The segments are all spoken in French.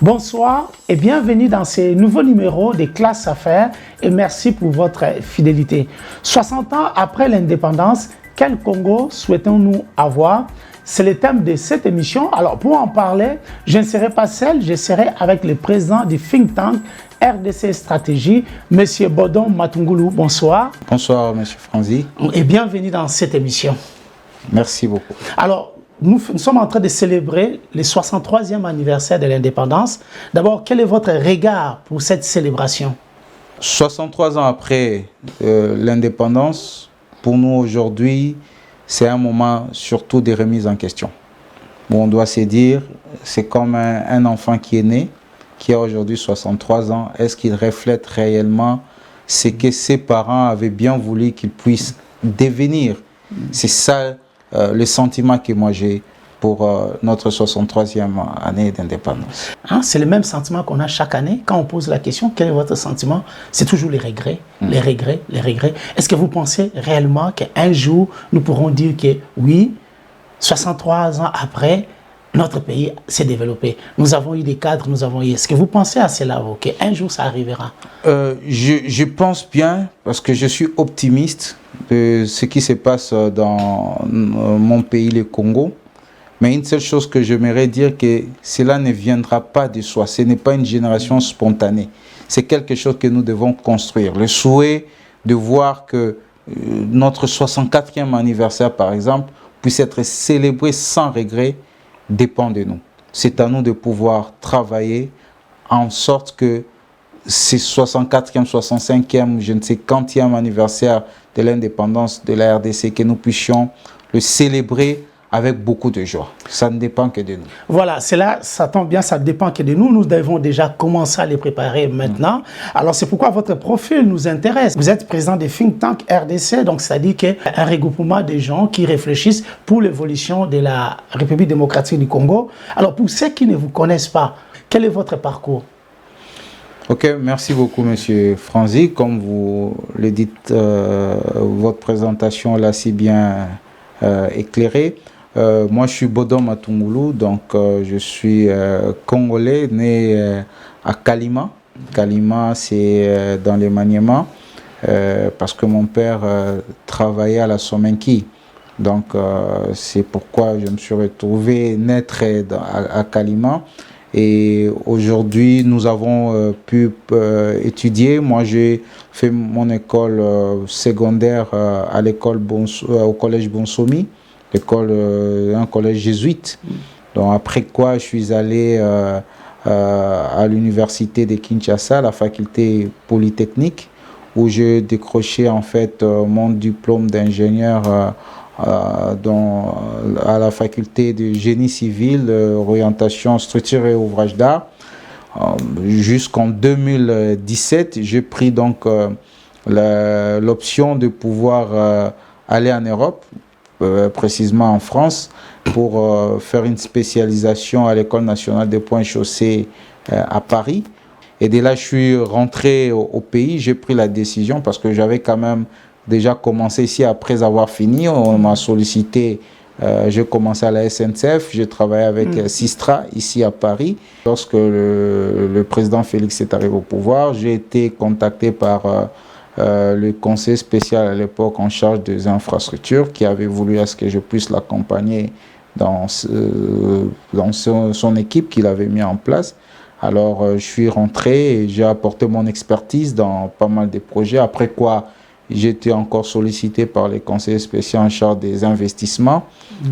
Bonsoir et bienvenue dans ce nouveau numéro des Classes Affaires et merci pour votre fidélité. 60 ans après l'indépendance, quel Congo souhaitons-nous avoir? C'est le thème de cette émission. Alors pour en parler, je ne serai pas seul, je serai avec le président du think tank RDC Stratégie, M. Bodon Matungulu. Bonsoir. Bonsoir, M. Franzi. Et bienvenue dans cette émission. Merci beaucoup. Alors, nous sommes en train de célébrer le 63e anniversaire de l'indépendance. D'abord, quel est votre regard pour cette célébration? 63 ans après l'indépendance, pour nous aujourd'hui, c'est un moment surtout de remise en question. Où on doit se dire, c'est comme un enfant qui est né, qui a aujourd'hui 63 ans. Est-ce qu'il reflète réellement ce que ses parents avaient bien voulu qu'il puisse devenir? C'est ça le sentiment que moi j'ai pour notre 63e année d'indépendance. C'est le même sentiment qu'on a chaque année. Quand on pose la question, quel est votre sentiment? C'est toujours les regrets, les regrets, les regrets. Est-ce que vous pensez réellement qu'un jour, nous pourrons dire que oui, 63 ans après, notre pays s'est développé. Nous avons eu des cadres, nous avons eu... Est-ce que vous pensez à cela, qu'un jour ça arrivera? Je pense bien, parce que je suis optimiste de ce qui se passe dans mon pays, le Congo. Mais une seule chose que j'aimerais dire, que cela ne viendra pas de soi. Ce n'est pas une génération spontanée. C'est quelque chose que nous devons construire. Le souhait de voir que notre 64e anniversaire, par exemple, puisse être célébré sans regret, dépend de nous. C'est à nous de pouvoir travailler en sorte que ces 64e, 65e, je ne sais quantième anniversaire de l'indépendance de la RDC, que nous puissions le célébrer avec beaucoup de joie. Ça ne dépend que de nous. Voilà, c'est là, ça tombe bien, ça ne dépend que de nous. Nous devons déjà commencer à les préparer maintenant. Alors, c'est pourquoi votre profil nous intéresse. Vous êtes président des think tank RDC, donc c'est-à-dire qu'il y a un regroupement de gens qui réfléchissent pour l'évolution de la République démocratique du Congo. Alors, pour ceux qui ne vous connaissent pas, quel est votre parcours? Ok, merci beaucoup, Monsieur Franzi. Comme vous le dites, votre présentation l'a si bien éclairée. Moi, je suis Bodon Matungulu, donc je suis congolais, né à Kalima. Kalima, c'est dans les Maniema, parce que mon père travaillait à la Somenki. Donc, c'est pourquoi je me suis retrouvé naître à Kalima. Et aujourd'hui, nous avons pu étudier. Moi, j'ai fait mon école secondaire à l'école au collège Bonsomi, un collège jésuite. Donc, après quoi, je suis allé à l'université de Kinshasa, la faculté polytechnique, où j'ai décroché en fait mon diplôme d'ingénieur à la faculté de génie civil, orientation structure et ouvrage d'art. Jusqu'en 2017, j'ai pris donc l'option de pouvoir aller en Europe, précisément en France, pour faire une spécialisation à l'École nationale des ponts et chaussées à Paris. Et dès là, je suis rentré au pays, j'ai pris la décision parce que j'avais quand même déjà commencé ici après avoir fini. On m'a sollicité, j'ai commencé à la SNCF, j'ai travaillé avec Sistra ici à Paris. Lorsque le président Félix est arrivé au pouvoir, j'ai été contacté par le conseiller spécial à l'époque en charge des infrastructures qui avait voulu à ce que je puisse l'accompagner dans son équipe qu'il avait mis en place. Alors je suis rentré et j'ai apporté mon expertise dans pas mal de projets, après quoi j'ai été encore sollicité par les conseillers spéciaux en charge des investissements,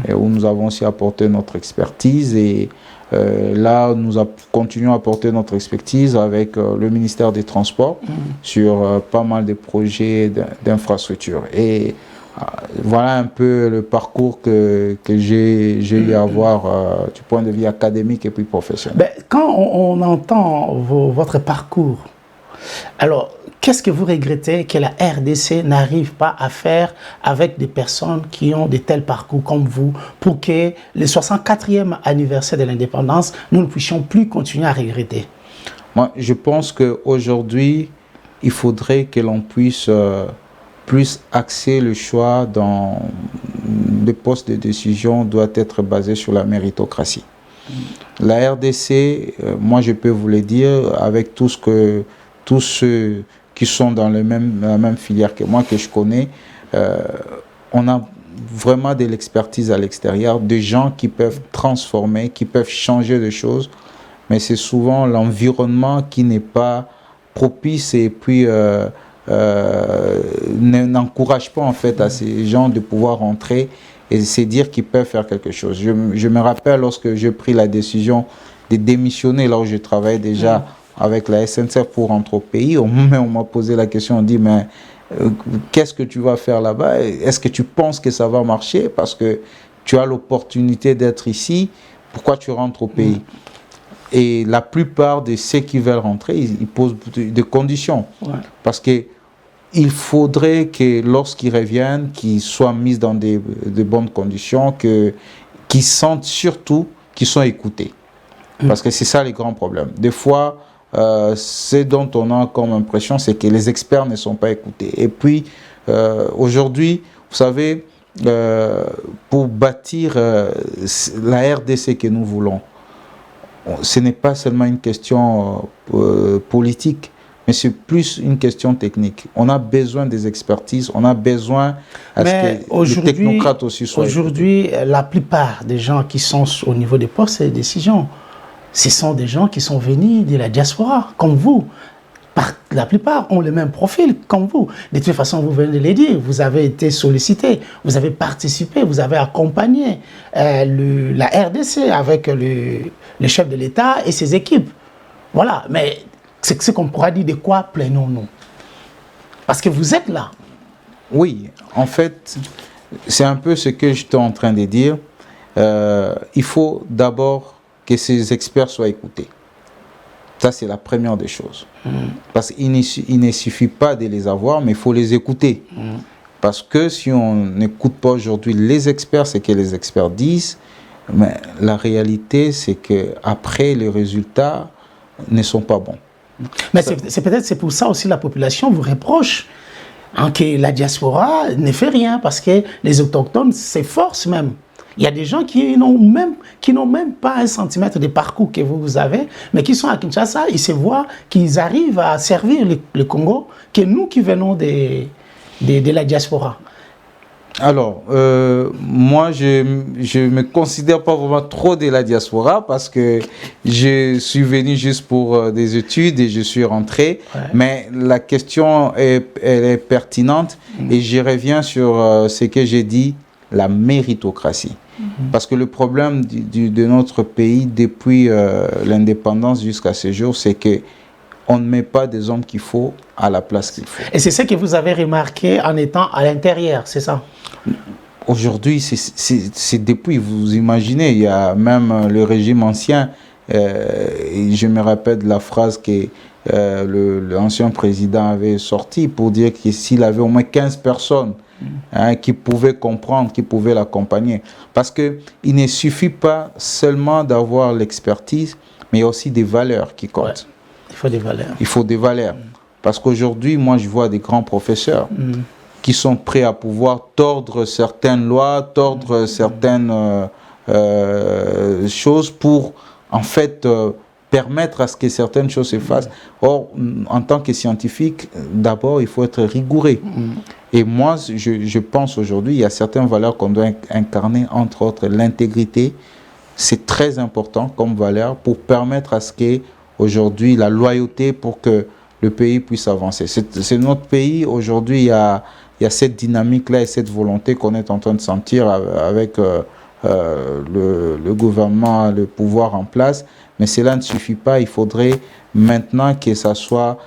et où nous avons aussi apporté notre expertise. Et là, nous continuons à apporter notre expertise avec le ministère des Transports sur pas mal de projets d'infrastructure. Et voilà un peu le parcours que j'ai eu à avoir du point de vue académique et puis professionnel. Ben, quand on entend votre parcours, alors, qu'est-ce que vous regrettez que la RDC n'arrive pas à faire avec des personnes qui ont de tels parcours comme vous pour que le 64e anniversaire de l'indépendance, nous ne puissions plus continuer à regretter? Moi, je pense qu'aujourd'hui, il faudrait que l'on puisse plus axer le choix dans les postes de décision doit être basé sur la méritocratie. La RDC, moi je peux vous le dire, avec tous ceux qui sont dans la même filière que moi, que je connais, on a vraiment de l'expertise à l'extérieur, des gens qui peuvent transformer, qui peuvent changer de choses, mais c'est souvent l'environnement qui n'est pas propice et puis n'encourage pas en fait à ces gens de pouvoir entrer et se dire qu'ils peuvent faire quelque chose. Je me rappelle lorsque j'ai pris la décision de démissionner là où je travaillais déjà avec la SNCF pour rentrer au pays, on m'a posé la question, on dit mais qu'est-ce que tu vas faire là-bas? Est-ce que tu penses que ça va marcher? Parce que tu as l'opportunité d'être ici, pourquoi tu rentres au pays? Et la plupart de ceux qui veulent rentrer, ils posent des conditions. Parce qu'il faudrait que lorsqu'ils reviennent, qu'ils soient mis dans de bonnes conditions, qu'ils sentent surtout qu'ils sont écoutés. Parce que c'est ça les grands problèmes. Des fois, ce dont on a comme impression, c'est que les experts ne sont pas écoutés. Et puis, aujourd'hui, vous savez, pour bâtir la RDC que nous voulons, ce n'est pas seulement une question politique, mais c'est plus une question technique. On a besoin des expertises, on a besoin que les technocrates aussi soient écoutés. Aujourd'hui, la plupart des gens qui sont au niveau des postes et des décisions, ce sont des gens qui sont venus de la diaspora, comme vous. La plupart ont le même profil, comme vous. De toute façon, vous venez de le dire, vous avez été sollicité, vous avez participé, vous avez accompagné la RDC avec le chef de l'État et ses équipes. Voilà, mais c'est ce qu'on pourra dire de quoi plaignons-nous? Parce que vous êtes là. Oui, en fait, c'est un peu ce que j'étais en train de dire. Il faut d'abord que ces experts soient écoutés. Ça, c'est la première des choses. Parce qu'il ne suffit pas de les avoir, mais il faut les écouter. Parce que si on n'écoute pas aujourd'hui les experts, c'est que les experts disent, mais la réalité, c'est qu'après, les résultats ne sont pas bons. Mais c'est peut-être pour ça aussi la population vous reproche que la diaspora ne fait rien, parce que les autochtones s'efforcent même. Il y a des gens qui n'ont même pas un centimètre de parcours que vous avez, mais qui sont à Kinshasa, ils se voient qu'ils arrivent à servir le Congo, que nous qui venons de la diaspora. Alors, moi, je ne me considère pas vraiment trop de la diaspora parce que je suis venu juste pour des études et je suis rentré. Mais la question, elle est pertinente et je reviens sur ce que j'ai dit, la méritocratie. Parce que le problème de notre pays depuis l'indépendance jusqu'à ce jour, c'est qu'on ne met pas des hommes qu'il faut à la place qu'il faut. Et c'est ce que vous avez remarqué en étant à l'intérieur, c'est ça? Aujourd'hui, c'est depuis, vous imaginez, il y a même le régime ancien, je me rappelle de la phrase que l'ancien président avait sortie pour dire que s'il avait au moins 15 personnes qui pouvaient comprendre, qui pouvaient l'accompagner. Parce qu'il ne suffit pas seulement d'avoir l'expertise, mais il y a aussi des valeurs qui comptent. Il faut des valeurs. Il faut des valeurs. Parce qu'aujourd'hui, moi, je vois des grands professeurs qui sont prêts à pouvoir tordre certaines lois, tordre certaines choses pour, en fait, permettre à ce que certaines choses se fassent. Or, en tant que scientifique, d'abord, il faut être rigoureux. Et moi, je pense aujourd'hui, il y a certaines valeurs qu'on doit incarner, entre autres l'intégrité. C'est très important comme valeur pour permettre à ce qu'aujourd'hui, la loyauté pour que le pays puisse avancer. C'est notre pays, aujourd'hui, il y a cette dynamique-là et cette volonté qu'on est en train de sentir avec le gouvernement, le pouvoir en place. Mais cela ne suffit pas. Il faudrait maintenant que ça soit,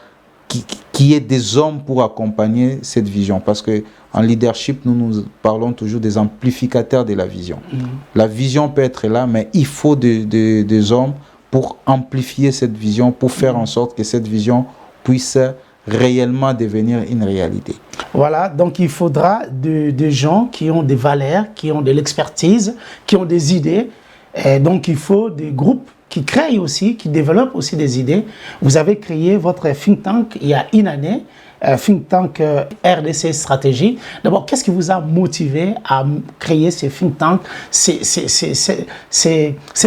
qu'il y ait des hommes pour accompagner cette vision. Parce qu'en leadership, nous parlons toujours des amplificateurs de la vision. La vision peut être là, mais il faut des hommes pour amplifier cette vision, pour faire en sorte que cette vision puisse réellement devenir une réalité. Voilà, donc il faudra des gens qui ont des valeurs, qui ont de l'expertise, qui ont des idées. Et donc il faut des groupes qui créent aussi, qui développent aussi des idées. Vous avez créé votre think tank il y a une année, think tank RDC Stratégie. D'abord, qu'est-ce qui vous a motivé à créer ce think tank, cet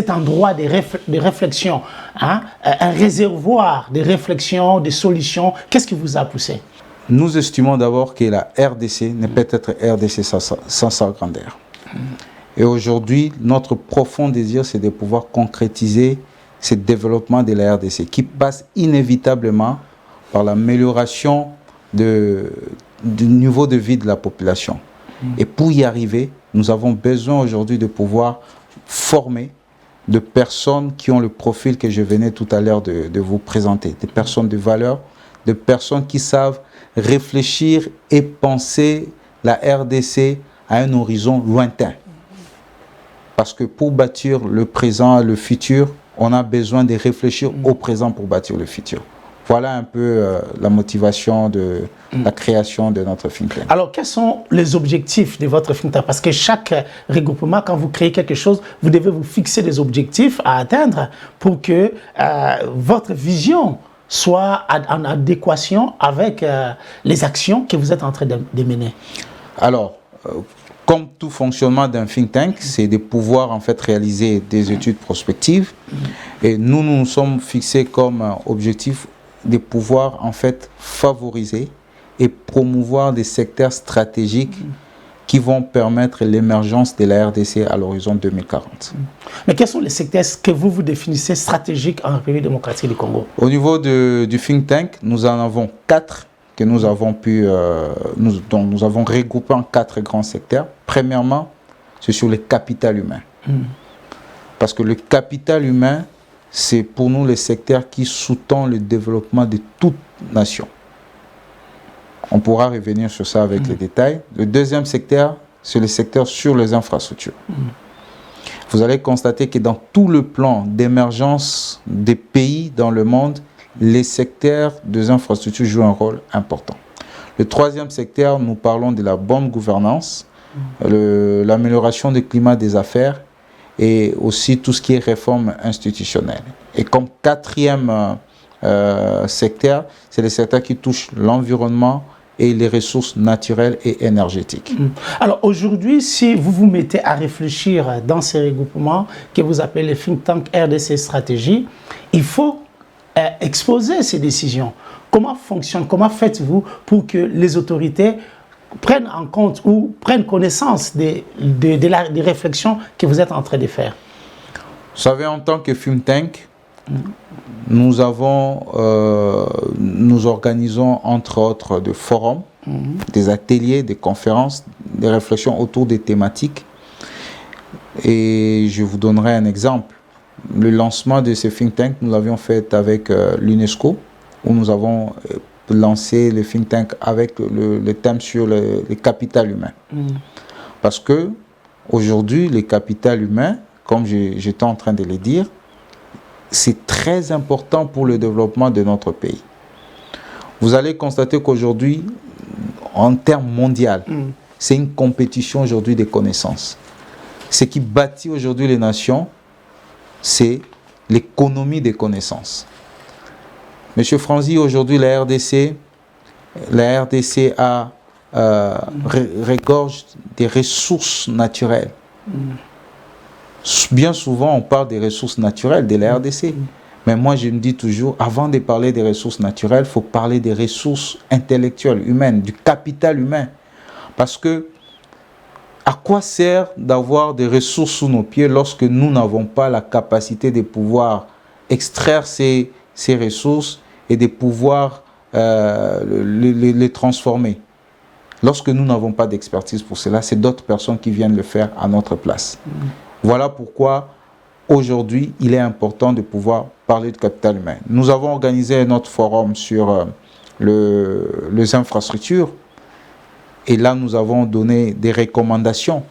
endroit de réflexion, hein? Un réservoir de réflexion, de solutions? Qu'est-ce qui vous a poussé? Nous estimons d'abord que la RDC ne peut être RDC sans sa grandeur. Et aujourd'hui, notre profond désir, c'est de pouvoir concrétiser ce développement de la RDC qui passe inévitablement par l'amélioration du niveau de vie de la population. Et pour y arriver, nous avons besoin aujourd'hui de pouvoir former de personnes qui ont le profil que je venais tout à l'heure de vous présenter, des personnes de valeur, de personnes qui savent réfléchir et penser la RDC à un horizon lointain. Parce que pour bâtir le présent et le futur, on a besoin de réfléchir au présent pour bâtir le futur. Voilà un peu la motivation de la création de notre think tank. Alors, quels sont les objectifs de votre think tank? Parce que chaque regroupement, quand vous créez quelque chose, vous devez vous fixer des objectifs à atteindre pour que votre vision soit en adéquation avec les actions que vous êtes en train de mener. Alors, comme tout fonctionnement d'un think tank, c'est de pouvoir en fait réaliser des études prospectives. Et nous nous sommes fixés comme objectif de pouvoir en fait favoriser et promouvoir des secteurs stratégiques qui vont permettre l'émergence de la RDC à l'horizon 2040. Mais quels sont les secteurs que vous définissez stratégiques en République démocratique du Congo? Au niveau du think tank, nous en avons 4 que nous avons nous avons regroupé en 4 grands secteurs. Premièrement, c'est sur le capital humain. Parce que le capital humain, c'est pour nous le secteur qui sous-tend le développement de toute nation. On pourra revenir sur ça avec les détails. Le deuxième secteur, c'est le secteur sur les infrastructures. Vous allez constater que dans tout le plan d'émergence des pays dans le monde, les secteurs des infrastructures jouent un rôle important. Le troisième secteur, nous parlons de la bonne gouvernance, l'amélioration du climat des affaires et aussi tout ce qui est réforme institutionnelle. Et comme quatrième secteur, c'est le secteur qui touche l'environnement et les ressources naturelles et énergétiques. Alors aujourd'hui, si vous vous mettez à réfléchir dans ces regroupements que vous appelez les think tank RDC Stratégie, il faut exposer ces décisions. Comment fonctionne, comment faites-vous pour que les autorités prennent en compte ou prennent connaissance des réflexions que vous êtes en train de faire? Vous savez, en tant que think tank, nous organisons entre autres des forums, des ateliers, des conférences, des réflexions autour des thématiques. Et je vous donnerai un exemple. Le lancement de ce think tank, nous l'avions fait avec l'UNESCO, où nous avons lancé le think tank avec le thème sur le capital humain. Parce que aujourd'hui, le capital humain, comme j'étais en train de le dire, c'est très important pour le développement de notre pays. Vous allez constater qu'aujourd'hui, en termes mondiaux, c'est une compétition aujourd'hui des connaissances. Ce qui bâtit aujourd'hui les nations, c'est l'économie des connaissances. Monsieur Franzi, aujourd'hui, la RDC regorge des ressources naturelles. Bien souvent, on parle des ressources naturelles de la RDC. Mais moi, je me dis toujours, avant de parler des ressources naturelles, il faut parler des ressources intellectuelles, humaines, du capital humain. Parce que, à quoi sert d'avoir des ressources sous nos pieds lorsque nous n'avons pas la capacité de pouvoir extraire ces ressources et de pouvoir les transformer? Lorsque nous n'avons pas d'expertise pour cela, c'est d'autres personnes qui viennent le faire à notre place. Voilà pourquoi aujourd'hui, il est important de pouvoir parler de capital humain. Nous avons organisé notre forum sur les infrastructures et là, nous avons donné des recommandations.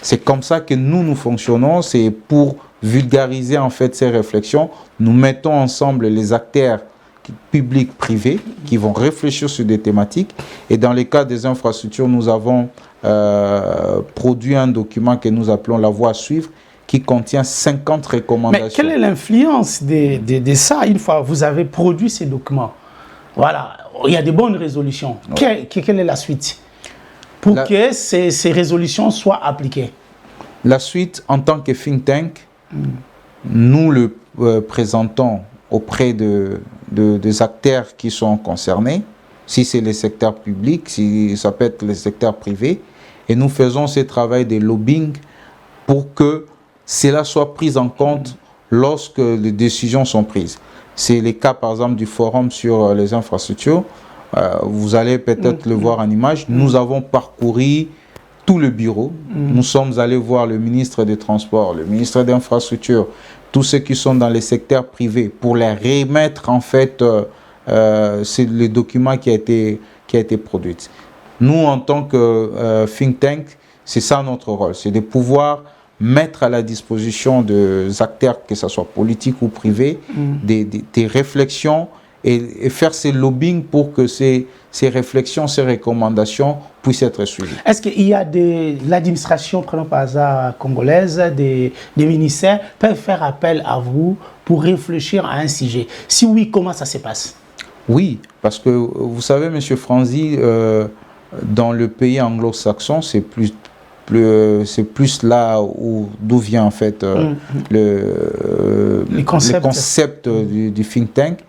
C'est comme ça que nous fonctionnons, c'est pour vulgariser en fait ces réflexions. Nous mettons ensemble les acteurs publics, privés, qui vont réfléchir sur des thématiques. Et dans les cas des infrastructures, nous avons produit un document que nous appelons la voie à suivre, qui contient 50 recommandations. Mais quelle est l'influence de ça une fois que vous avez produit ces documents? Voilà, il y a de bonnes résolutions. Ouais. Quelle est la suite pour que ces résolutions soient appliquées? La suite, en tant que think tank, nous le présentons auprès des acteurs qui sont concernés, si c'est les secteurs publics, si ça peut être les secteurs privés, et nous faisons ce travail de lobbying pour que cela soit pris en compte lorsque les décisions sont prises. C'est le cas par exemple du forum sur les infrastructures. Vous allez peut-être le voir en image. Nous avons parcouru tout le bureau. Nous sommes allés voir le ministre des Transports, le ministre des Infrastructures, tous ceux qui sont dans les secteurs privés pour les remettre en fait c'est le document qui a été produit. Nous, en tant que think tank, c'est ça notre rôle, c'est de pouvoir mettre à la disposition des acteurs, que ce soit politiques ou privés, des réflexions et faire ces lobbying pour que ces réflexions, ces recommandations puissent être suivies. Est-ce qu'il y a l'administration, prenons par hasard congolaise, des ministères, peuvent faire appel à vous pour réfléchir à un sujet? Si oui, comment ça se passe? Oui, parce que vous savez, M. Franzi, dans le pays anglo-saxon, c'est plus là d'où vient en fait le concept du think tank.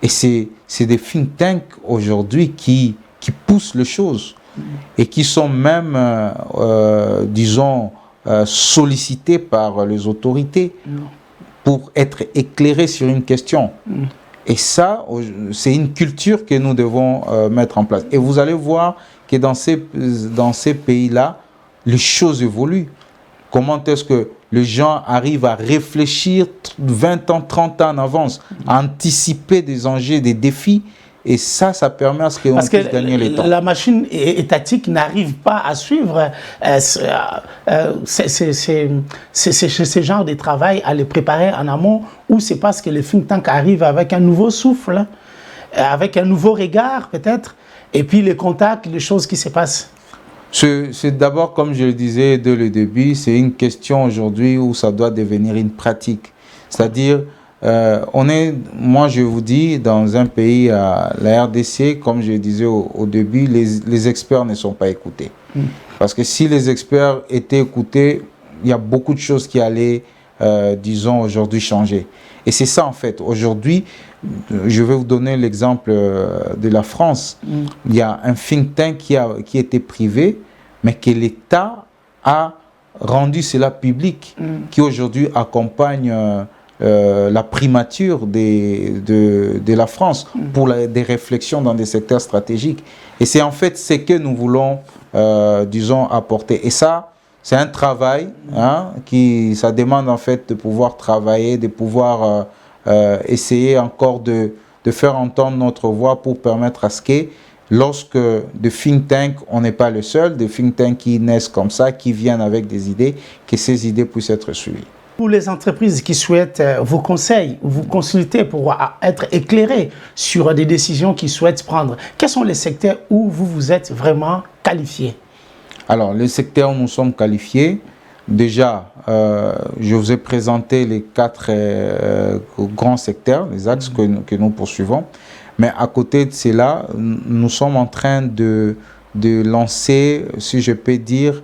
Et c'est des think tanks aujourd'hui qui poussent les choses et qui sont même, disons, sollicités par les autorités pour être éclairés sur une question. Et ça, c'est une culture que nous devons mettre en place. Et vous allez voir que dans ces pays-là, les choses évoluent. Comment est-ce que les gens arrivent à réfléchir 20 ans, 30 ans en avance, à anticiper des enjeux, des défis, et ça permet à ce qu'on puisse gagner le temps. La machine étatique n'arrive pas à suivre ce genre de travail, à les préparer en amont, ou c'est parce que le think tank arrive avec un nouveau souffle, avec un nouveau regard peut-être, et puis les contacts, les choses qui se passent. C'est d'abord, comme je le disais dès le début, c'est une question aujourd'hui où ça doit devenir une pratique. C'est-à-dire, moi je vous dis, dans un pays, la RDC, comme je le disais au début, les experts ne sont pas écoutés. Parce que si les experts étaient écoutés, il y a beaucoup de choses qui allaient, disons, aujourd'hui changer. Et c'est ça en fait. Aujourd'hui, je vais vous donner l'exemple de la France. Il y a un think tank qui était privé, mais que l'État a rendu cela public, qui aujourd'hui accompagne la primature de la France pour des réflexions dans des secteurs stratégiques. Et c'est en fait ce que nous voulons, disons, apporter. Et ça, c'est un travail, ça demande en fait de pouvoir travailler, de pouvoir essayer encore de faire entendre notre voix pour permettre à ce que, lorsque de think tank, on n'est pas le seul, des think tanks qui naissent comme ça, qui viennent avec des idées, que ces idées puissent être suivies. Pour les entreprises qui souhaitent vos conseils, vous consulter pour être éclairés sur des décisions qu'ils souhaitent prendre, quels sont les secteurs où vous êtes vraiment qualifiés? Alors, les secteurs où nous sommes qualifiés, déjà, je vous ai présenté les 4 grands secteurs, les axes que nous poursuivons. Mais à côté de cela, nous sommes en train de lancer, si je peux dire,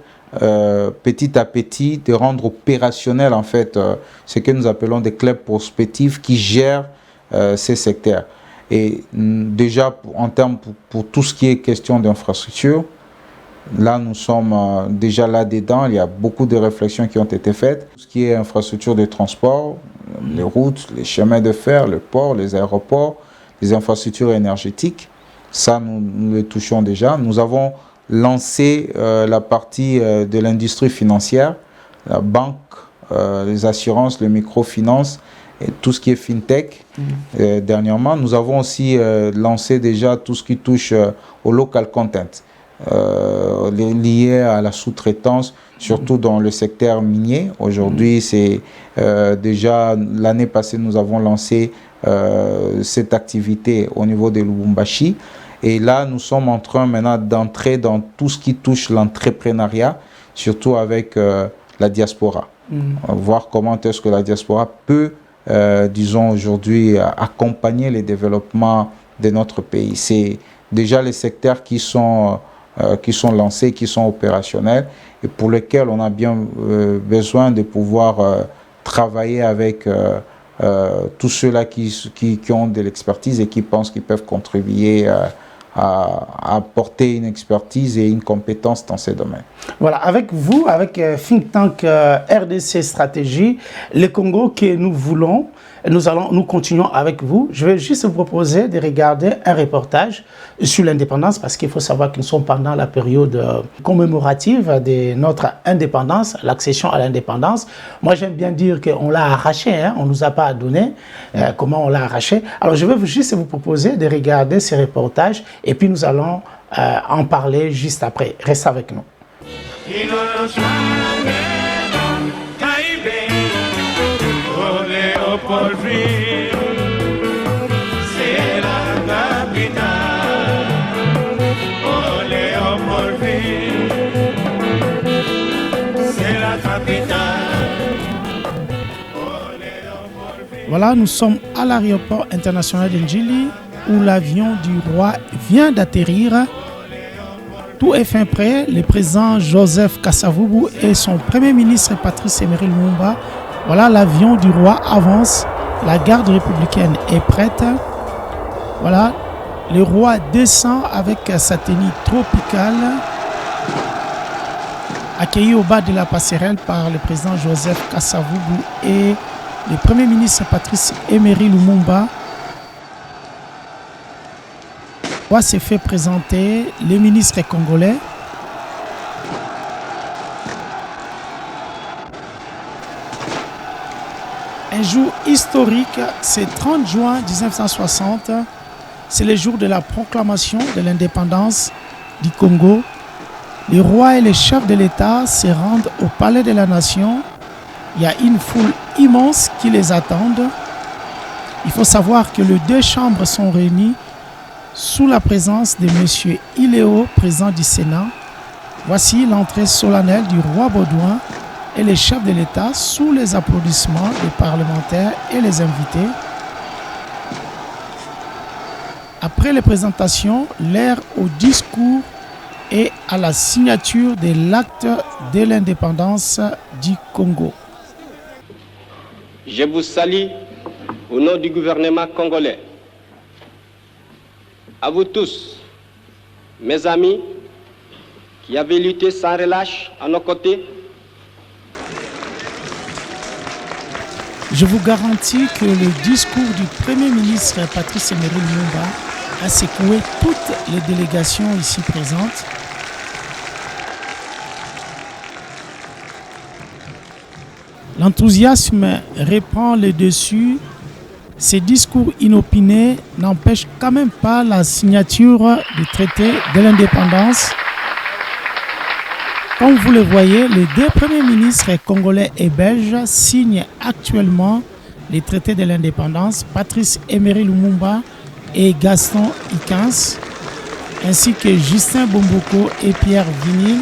petit à petit, de rendre opérationnel en fait ce que nous appelons des clubs prospectifs qui gèrent ces secteurs. Et déjà, en termes pour tout ce qui est question d'infrastructure, là, nous sommes déjà là-dedans. Il y a beaucoup de réflexions qui ont été faites. Tout ce qui est infrastructure de transport, les routes, les chemins de fer, le port, les aéroports, les infrastructures énergétiques, ça, nous les touchons déjà. Nous avons lancé la partie de l'industrie financière, la banque, les assurances, le microfinance, et tout ce qui est fintech. Dernièrement, nous avons aussi lancé déjà tout ce qui touche au local content. Lié à la sous-traitance, surtout dans le secteur minier. Aujourd'hui, c'est déjà l'année passée, nous avons lancé cette activité au niveau de Lubumbashi. Et là, nous sommes en train maintenant d'entrer dans tout ce qui touche l'entrepreneuriat, surtout avec la diaspora. voir comment est-ce que la diaspora peut, disons aujourd'hui, accompagner les développements de notre pays. C'est déjà les secteurs qui sont lancés, qui sont opérationnels et pour lesquels on a bien besoin de pouvoir travailler avec tous ceux-là qui ont de l'expertise et qui pensent qu'ils peuvent contribuer à apporter une expertise et une compétence dans ces domaines. Voilà, avec vous, avec Think Tank RDC Stratégie, le Congo que nous voulons, nous continuons avec vous. Je vais juste vous proposer de regarder un reportage sur l'indépendance parce qu'il faut savoir que nous sommes pendant la période commémorative de notre indépendance, l'accession à l'indépendance. Moi, j'aime bien dire qu'on l'a arraché, hein, on ne nous a pas donné comment on l'a arraché. Alors, je vais juste vous proposer de regarder ces reportages et puis nous allons en parler juste après. Restez avec nous. C'est la capitale, oh Léopoldville, c'est la capitale, oh Léopoldville. Voilà, nous sommes à l'aéroport international de Njili où l'avion du roi vient d'atterrir. Tout est fin prêt. Le président Joseph Kasavubu et son premier ministre Patrice Emery Lumumba. Voilà, l'avion du roi avance. La garde républicaine est prête. Voilà, le roi descend avec sa tenue tropicale, accueilli au bas de la passerelle par le président Joseph Kasavubu et le premier ministre Patrice Emery Lumumba. Le roi s'est fait présenter les ministres congolais. Un jour historique, c'est 30 juin 1960, c'est le jour de la proclamation de l'indépendance du Congo. Les rois et les chefs de l'État se rendent au palais de la nation. Il y a une foule immense qui les attendent. Il faut savoir que les deux chambres sont réunies sous la présence de M. Iléo, président du Sénat. Voici l'entrée solennelle du roi Baudouin et les chefs de l'État sous les applaudissements des parlementaires et les invités. Après les présentations, l'heure au discours et à la signature de l'acte de l'indépendance du Congo. Je vous salue au nom du gouvernement congolais. À vous tous, mes amis, qui avez lutté sans relâche à nos côtés. Je vous garantis que le discours du Premier ministre Patrice Emery Lumumba a secoué toutes les délégations ici présentes. L'enthousiasme reprend le dessus. Ces discours inopinés n'empêchent quand même pas la signature du traité de l'indépendance. Comme vous le voyez, les deux premiers ministres congolais et belges signent actuellement les traités de l'indépendance, Patrice Emery Lumumba et Gaston Icens, ainsi que Justin Bomboko et Pierre Vignil,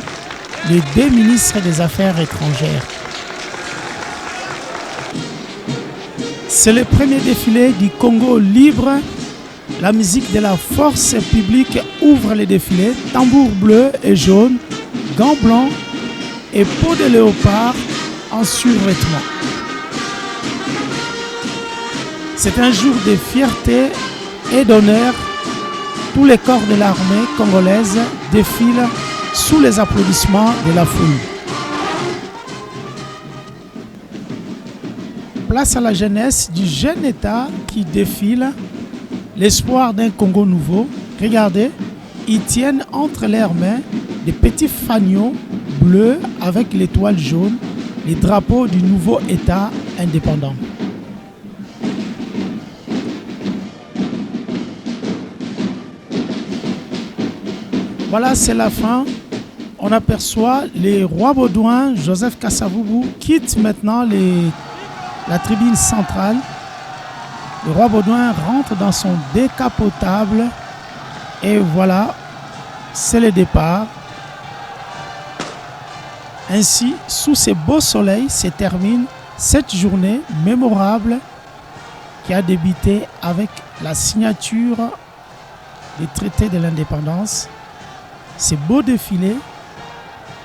les deux ministres des Affaires étrangères. C'est le premier défilé du Congo libre. La musique de la force publique ouvre le défilé, tambour bleu et jaune, gants blancs et peau de léopard en survêtement. C'est un jour de fierté et d'honneur. Tous les corps de l'armée congolaise défilent sous les applaudissements de la foule. Place à la jeunesse du jeune État qui défile, l'espoir d'un Congo nouveau. Regardez, ils tiennent entre leurs mains des petits fanions bleus avec l'étoile jaune, les drapeaux du nouveau État indépendant. Voilà, c'est la fin. On aperçoit les rois Baudouin, Joseph Kasavubu quitte maintenant la tribune centrale. Le roi Baudouin rentre dans son décapotable et voilà, c'est le départ. Ainsi, sous ces beaux soleils se termine cette journée mémorable qui a débuté avec la signature des traités de l'indépendance. Ces beaux défilés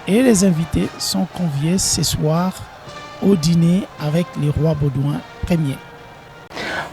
et les invités sont conviés ce soir au dîner avec les rois Baudouin Ier.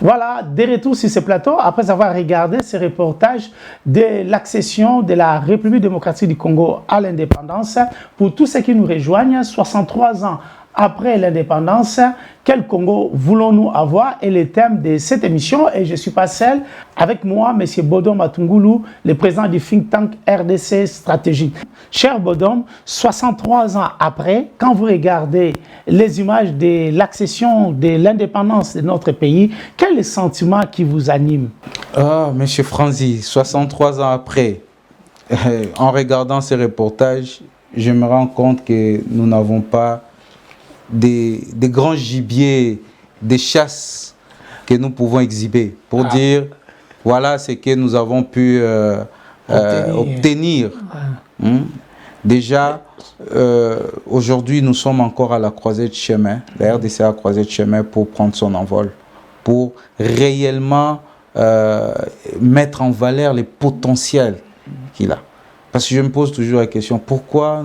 Voilà, de retour sur ce plateau, après avoir regardé ce reportage de l'accession de la République démocratique du Congo à l'indépendance. Pour tous ceux qui nous rejoignent, 63 ans après l'indépendance, quel Congo voulons-nous avoir est le thème de cette émission et je ne suis pas seul. Avec moi, M. Bodom Matungulu, le président du think tank RDC Stratégie. Cher Bodom, 63 ans après, quand vous regardez les images de l'accession de l'indépendance de notre pays, quel est le sentiment qui vous anime? Ah, M. Franzi, 63 ans après, en regardant ces reportages, je me rends compte que nous n'avons pas des grands gibiers, des chasses que nous pouvons exhiber pour dire voilà ce que nous avons pu obtenir. Déjà, aujourd'hui, nous sommes encore à la croisée de chemin. La RDC a croisé de chemin pour prendre son envol, pour réellement mettre en valeur les potentiels qu'il a. Parce que je me pose toujours la question, pourquoi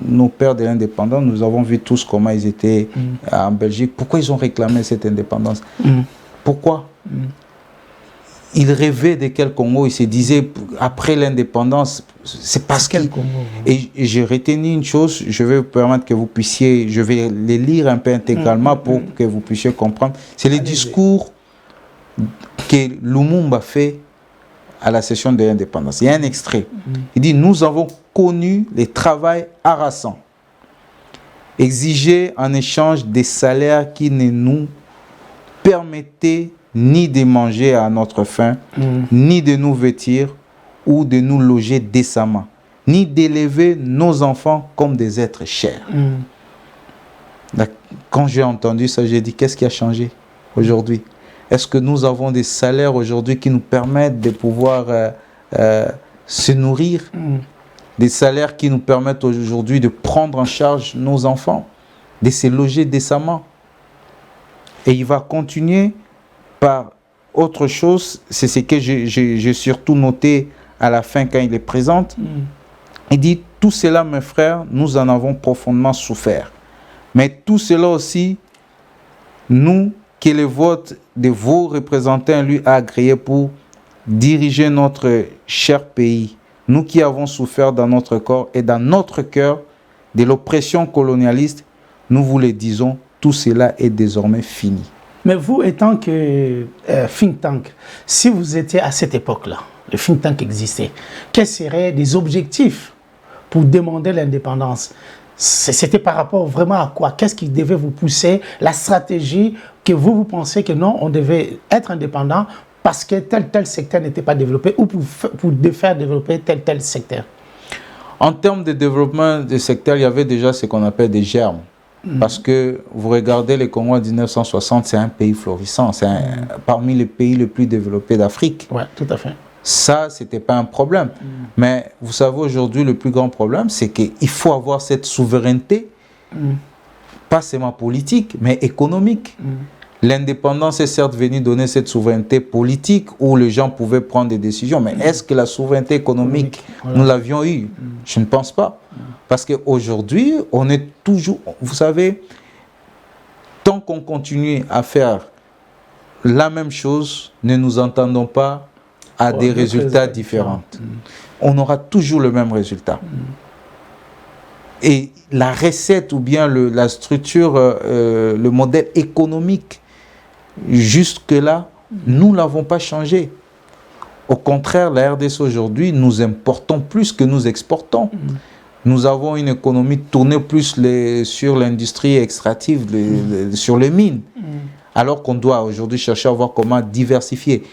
nos pères de l'indépendance, nous avons vu tous comment ils étaient en Belgique. Pourquoi ils ont réclamé cette indépendance? Pourquoi? Ils rêvaient de quel Congo? Ils se disaient, après l'indépendance, c'est parce que... Et j'ai retenu une chose, je vais vous permettre que vous puissiez, je vais les lire un peu intégralement pour que vous puissiez comprendre. C'est le discours que Lumumba fait à la session de l'indépendance. Il y a un extrait. Il dit, nous avons connu les travails harassants, exigés en échange des salaires qui ne nous permettaient ni de manger à notre faim, ni de nous vêtir ou de nous loger décemment, ni d'élever nos enfants comme des êtres chers. Quand j'ai entendu ça, j'ai dit, qu'est-ce qui a changé aujourd'hui? Est-ce que nous avons des salaires aujourd'hui qui nous permettent de pouvoir se nourrir? Des salaires qui nous permettent aujourd'hui de prendre en charge nos enfants, de se loger décemment. Et il va continuer par autre chose, c'est ce que j'ai surtout noté à la fin quand il est présente. Il dit, tout cela, mes frères, nous en avons profondément souffert. Mais tout cela aussi, nous, que le vote de vos représentants lui a agréé pour diriger notre cher pays. Nous qui avons souffert dans notre corps et dans notre cœur de l'oppression colonialiste, nous vous le disons, tout cela est désormais fini. Mais vous, étant que think tank, si vous étiez à cette époque-là, le think tank existait, quels seraient des objectifs pour demander l'indépendance? C'était par rapport vraiment à quoi? Qu'est-ce qui devait vous pousser? La stratégie que vous pensez que non, on devait être indépendant parce que tel secteur n'était pas développé ou pour faire développer tel secteur? En termes de développement de secteur, il y avait déjà ce qu'on appelle des germes. Parce que vous regardez le Congo en 1960, c'est un pays florissant, c'est parmi les pays les plus développés d'Afrique. Oui, tout à fait. Ça, ce n'était pas un problème. Mais vous savez, aujourd'hui, le plus grand problème, c'est qu'il faut avoir cette souveraineté, pas seulement politique, mais économique. L'indépendance est certes venue donner cette souveraineté politique où les gens pouvaient prendre des décisions, mais est-ce que la souveraineté économique, nous l'avions eue? Je ne pense pas. Parce qu'aujourd'hui, on est toujours... Vous savez, tant qu'on continue à faire la même chose, ne nous entendons pas à des résultats différents. On aura toujours le même résultat. Et la recette ou bien la structure, le modèle économique, jusque-là, nous ne l'avons pas changé. Au contraire, la RDC aujourd'hui, nous importons plus que nous exportons. Nous avons une économie tournée plus sur l'industrie extractive, sur les mines, alors qu'on doit aujourd'hui chercher à voir comment diversifier.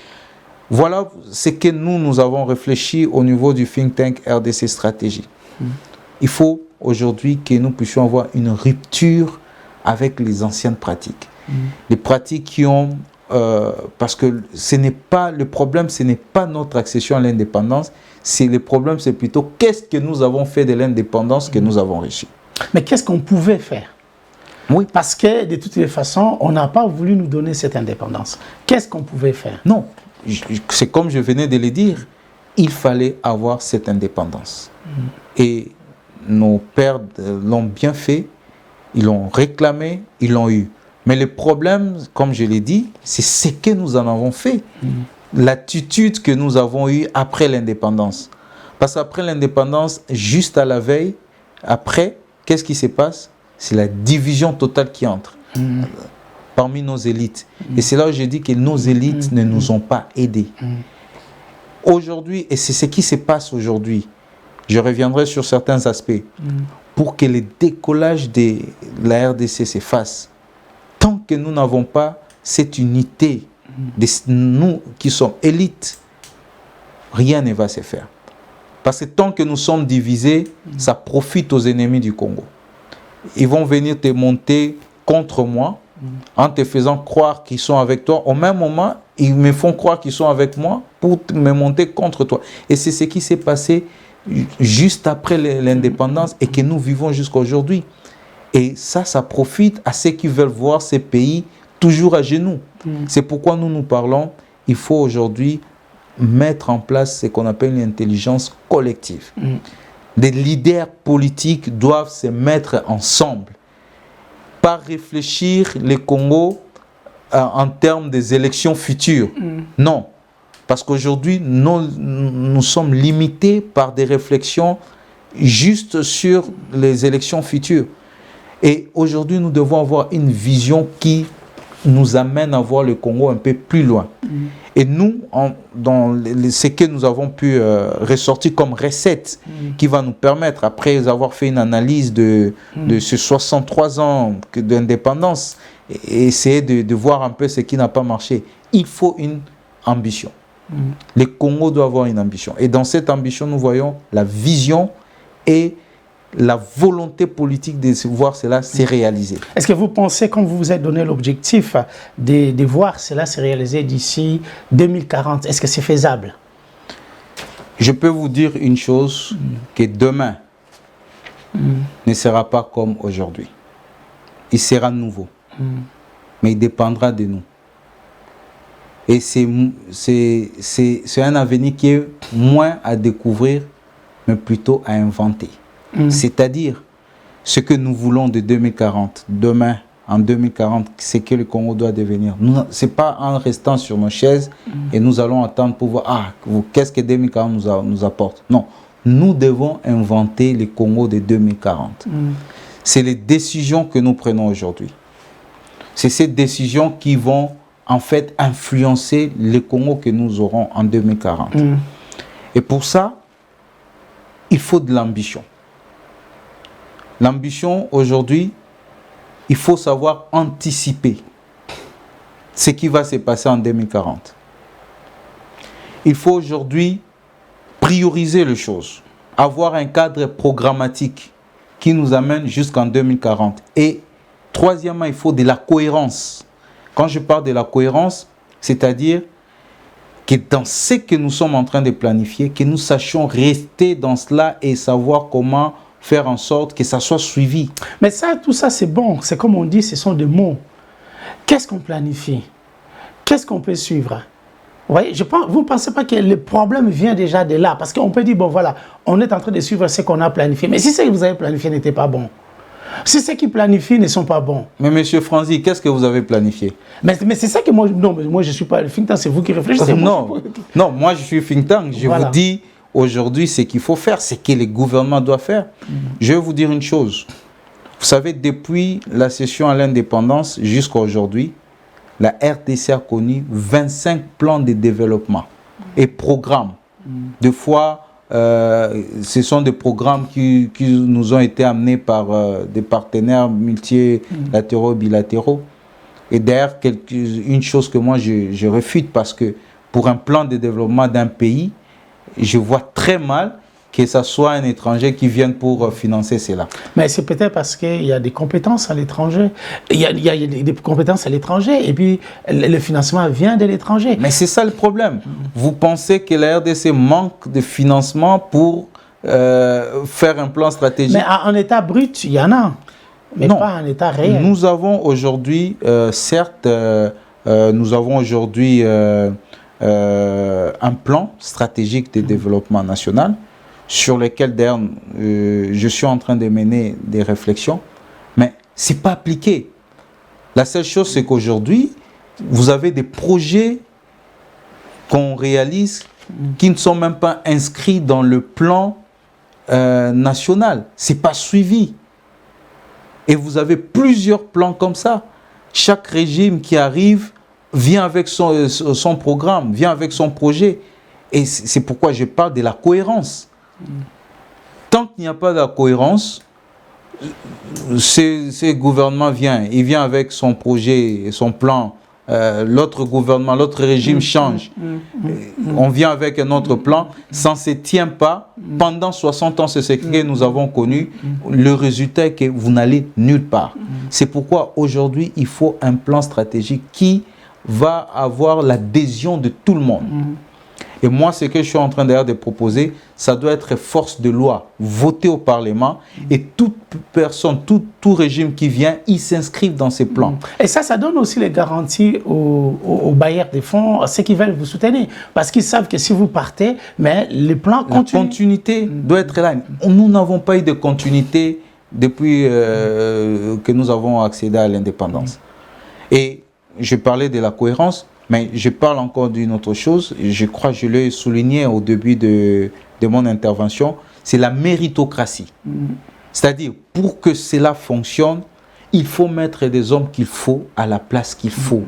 Voilà ce que nous avons réfléchi au niveau du think tank RDC Stratégie. Il faut aujourd'hui que nous puissions avoir une rupture avec les anciennes pratiques. Les pratiques qui ont... parce que ce n'est pas le problème, ce n'est pas notre accession à l'indépendance, le problème c'est plutôt qu'est-ce que nous avons fait de l'indépendance que nous avons reçue. Mais qu'est-ce qu'on pouvait faire? Oui. Parce que de toutes les façons, on n'a pas voulu nous donner cette indépendance. Qu'est-ce qu'on pouvait faire? Non, c'est comme je venais de le dire, il fallait avoir cette indépendance. Et nos pères l'ont bien fait, ils l'ont réclamé, ils l'ont eu. Mais le problème, comme je l'ai dit, c'est ce que nous en avons fait. L'attitude que nous avons eue après l'indépendance. Parce qu'après l'indépendance, juste à la veille, après, qu'est-ce qui se passe? C'est la division totale qui entre parmi nos élites. Et c'est là où je dis que nos élites ne nous ont pas aidés. Aujourd'hui, et c'est ce qui se passe aujourd'hui, je reviendrai sur certains aspects, pour que le décollage de la RDC se fasse, tant que nous n'avons pas cette unité, de nous qui sommes élites, rien ne va se faire. Parce que tant que nous sommes divisés, ça profite aux ennemis du Congo. Ils vont venir te monter contre moi, en te faisant croire qu'ils sont avec toi. Au même moment, ils me font croire qu'ils sont avec moi pour me monter contre toi. Et c'est ce qui s'est passé juste après l'indépendance et que nous vivons jusqu'à aujourd'hui. Et ça profite à ceux qui veulent voir ces pays toujours à genoux. C'est pourquoi nous parlons, il faut aujourd'hui mettre en place ce qu'on appelle une intelligence collective. Des leaders politiques doivent se mettre ensemble. Pas réfléchir le Congo en termes des élections futures. Non. Parce qu'aujourd'hui, nous sommes limités par des réflexions juste sur les élections futures. Et aujourd'hui, nous devons avoir une vision qui nous amène à voir le Congo un peu plus loin. Et nous, dans ce que nous avons pu ressortir comme recette qui va nous permettre, après avoir fait une analyse de ces 63 ans d'indépendance, et essayer de voir un peu ce qui n'a pas marché, il faut une ambition. Le Congo doit avoir une ambition. Et dans cette ambition, nous voyons la vision et la volonté politique de voir cela se réaliser. Est-ce que vous pensez, comme vous vous êtes donné l'objectif de voir cela se réaliser d'ici 2040, est-ce que c'est faisable? Je peux vous dire une chose, que demain ne sera pas comme aujourd'hui. Il sera nouveau. Mais il dépendra de nous. Et c'est un avenir qui est moins à découvrir, mais plutôt à inventer. C'est-à-dire, ce que nous voulons de 2040, demain, en 2040, c'est que le Congo doit devenir. Ce n'est pas en restant sur nos chaises et nous allons attendre pour voir, qu'est-ce que 2040 nous apporte. Non, nous devons inventer le Congo de 2040. C'est les décisions que nous prenons aujourd'hui. C'est ces décisions qui vont en fait influencer le Congo que nous aurons en 2040. Et pour ça, il faut de l'ambition. L'ambition, aujourd'hui, il faut savoir anticiper ce qui va se passer en 2040. Il faut aujourd'hui prioriser les choses, avoir un cadre programmatique qui nous amène jusqu'en 2040. Et troisièmement, il faut de la cohérence. Quand je parle de la cohérence, c'est-à-dire que dans ce que nous sommes en train de planifier, que nous sachions rester dans cela et savoir comment faire en sorte que ça soit suivi. Mais ça, tout ça, c'est bon. C'est comme on dit, ce sont des mots. Qu'est-ce qu'on planifie? Qu'est-ce qu'on peut suivre? Vous voyez, vous ne pensez pas que le problème vient déjà de là? Parce qu'on peut dire, bon voilà, on est en train de suivre ce qu'on a planifié. Mais si ce que vous avez planifié n'était pas bon, si ceux qui planifient ne sont pas bons. Mais monsieur Franzi, qu'est-ce que vous avez planifié? Mais c'est ça que moi, non, mais moi je ne suis pas le think tank, c'est vous qui réfléchissez. Non, moi je suis think tank. Je vous dis aujourd'hui ce qu'il faut faire, ce que le gouvernement doit faire. Je vais vous dire une chose. Vous savez, depuis la cession à l'indépendance jusqu'à aujourd'hui, la RDC a connu 25 plans de développement et programmes. Des fois, ce sont des programmes qui nous ont été amenés par des partenaires multilatéraux, bilatéraux. Et d'ailleurs, une chose que moi je réfute, parce que pour un plan de développement d'un pays, je vois très mal que ce soit un étranger qui vienne pour financer cela. Mais c'est peut-être parce qu'il y a des compétences à l'étranger. Il y a des compétences à l'étranger et puis le financement vient de l'étranger. Mais c'est ça le problème. Vous pensez que la RDC manque de financement pour faire un plan stratégique. Mais en état brut, il y en a, mais non. pas en état réel. Nous avons aujourd'hui, certes, nous avons aujourd'hui un plan stratégique de développement national sur lequel d'ailleurs je suis en train de mener des réflexions, mais ce n'est pas appliqué. La seule chose, c'est qu'aujourd'hui, vous avez des projets qu'on réalise qui ne sont même pas inscrits dans le plan national. Ce n'est pas suivi. Et vous avez plusieurs plans comme ça. Chaque régime qui arrive vient avec son programme, vient avec son projet. Et c'est pourquoi je parle de la cohérence. Tant qu'il n'y a pas de la cohérence, ce gouvernement vient, il vient avec son projet, son plan. L'autre gouvernement, l'autre régime change. On vient avec un autre plan. Ça ne se tient pas. Pendant 60 ans, c'est ce que nous avons connu. Le résultat est que vous n'allez nulle part. C'est pourquoi aujourd'hui, il faut un plan stratégique qui va avoir l'adhésion de tout le monde. Et moi, ce que je suis en train d'ailleurs de proposer, ça doit être force de loi, voté au Parlement, et toute personne, tout régime qui vient, il s'inscrive dans ces plans. Et ça donne aussi les garanties aux bailleurs des fonds, à ceux qui veulent vous soutenir. Parce qu'ils savent que si vous partez, mais les plans continuent. La continuité doit être là. Nous n'avons pas eu de continuité depuis que nous avons accédé à l'indépendance. Et je parlais de la cohérence. Mais je parle encore d'une autre chose, je crois que je l'ai souligné au début de mon intervention, c'est la méritocratie. C'est-à-dire, pour que cela fonctionne, il faut mettre des hommes qu'il faut à la place qu'il faut.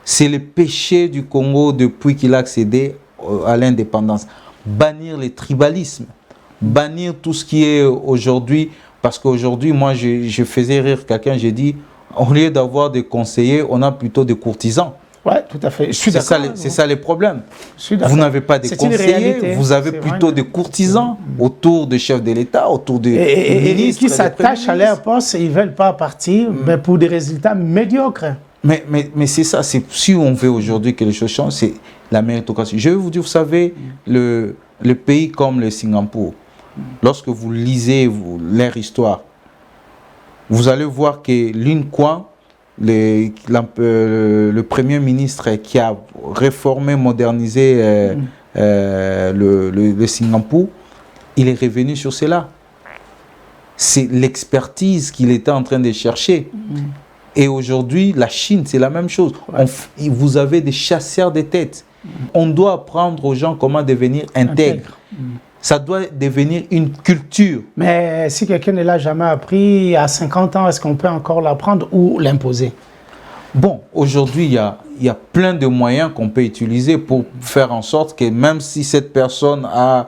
C'est le péché du Congo depuis qu'il a accédé à l'indépendance. Bannir les tribalismes, bannir tout ce qui est aujourd'hui, parce qu'aujourd'hui, moi, je faisais rire quelqu'un, j'ai dit, au lieu d'avoir des conseillers, on a plutôt des courtisans. Oui, tout à fait. C'est ça les problèmes. Vous n'avez pas de conseillers, vous avez plutôt des courtisans autour des chefs de l'État, autour des ministres. Et qui s'attachent à leur poste et ils ne veulent pas partir, mais pour des résultats médiocres. Mais c'est ça, si on veut aujourd'hui que les choses changent, c'est la méritocratie. Je vais vous dire, vous savez, le pays comme le Singapour, lorsque vous lisez leur histoire, vous allez voir que Lin Kuan, le premier ministre qui a réformé, modernisé le Singapour, il est revenu sur cela. C'est l'expertise qu'il était en train de chercher. Et aujourd'hui, la Chine, c'est la même chose. Vous avez des chasseurs de têtes. On doit apprendre aux gens comment devenir intègres. Ça doit devenir une culture. Mais si quelqu'un ne l'a jamais appris, à 50 ans, est-ce qu'on peut encore l'apprendre ou l'imposer? Bon, aujourd'hui, il y a plein de moyens qu'on peut utiliser pour faire en sorte que même si cette personne a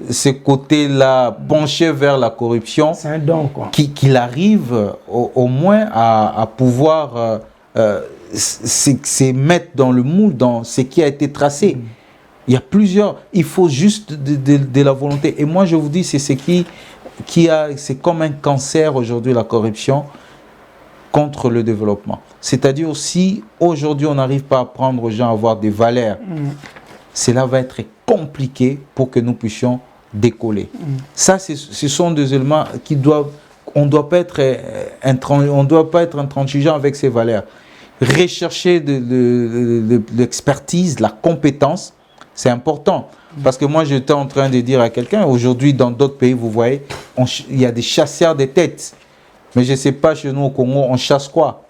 ce côté-là penché vers la corruption, c'est un don, quoi. Qu'il arrive au moins à pouvoir se mettre dans le moule, dans ce qui a été tracé. Il y a plusieurs, il faut juste de la volonté. Et moi, je vous dis, c'est ce c'est comme un cancer aujourd'hui, la corruption, contre le développement. C'est-à-dire, si aujourd'hui, on n'arrive pas à apprendre aux gens à avoir des valeurs, cela va être compliqué pour que nous puissions décoller. Ça, ce sont des éléments qui doivent... On ne doit pas être intransigeant avec ces valeurs. Rechercher de l'expertise, la compétence, c'est important. Parce que moi, j'étais en train de dire à quelqu'un, aujourd'hui, dans d'autres pays, vous voyez, il y a des chasseurs de têtes. Mais je ne sais pas, chez nous au Congo, on chasse quoi?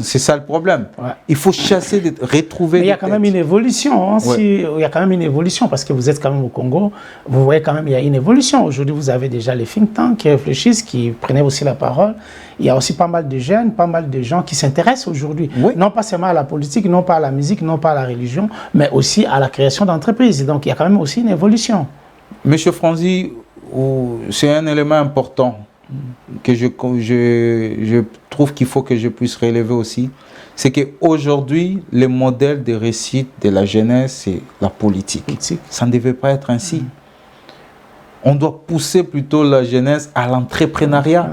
C'est ça le problème. Il faut chasser, retrouver. Mais il y a quand même une évolution. Hein, il y a quand même une évolution parce que vous êtes quand même au Congo. Vous voyez quand même il y a une évolution. Aujourd'hui, vous avez déjà les think tanks qui réfléchissent, qui prenaient aussi la parole. Il y a aussi pas mal de jeunes, pas mal de gens qui s'intéressent aujourd'hui. Non pas seulement à la politique, non pas à la musique, non pas à la religion, mais aussi à la création d'entreprises. Donc il y a quand même aussi une évolution. Monsieur Franzi, c'est un élément important que je trouve qu'il faut que je puisse relever aussi, c'est qu'aujourd'hui, le modèle de réussite de la jeunesse, c'est la politique. Ça ne devait pas être ainsi. On doit pousser plutôt la jeunesse à l'entrepreneuriat.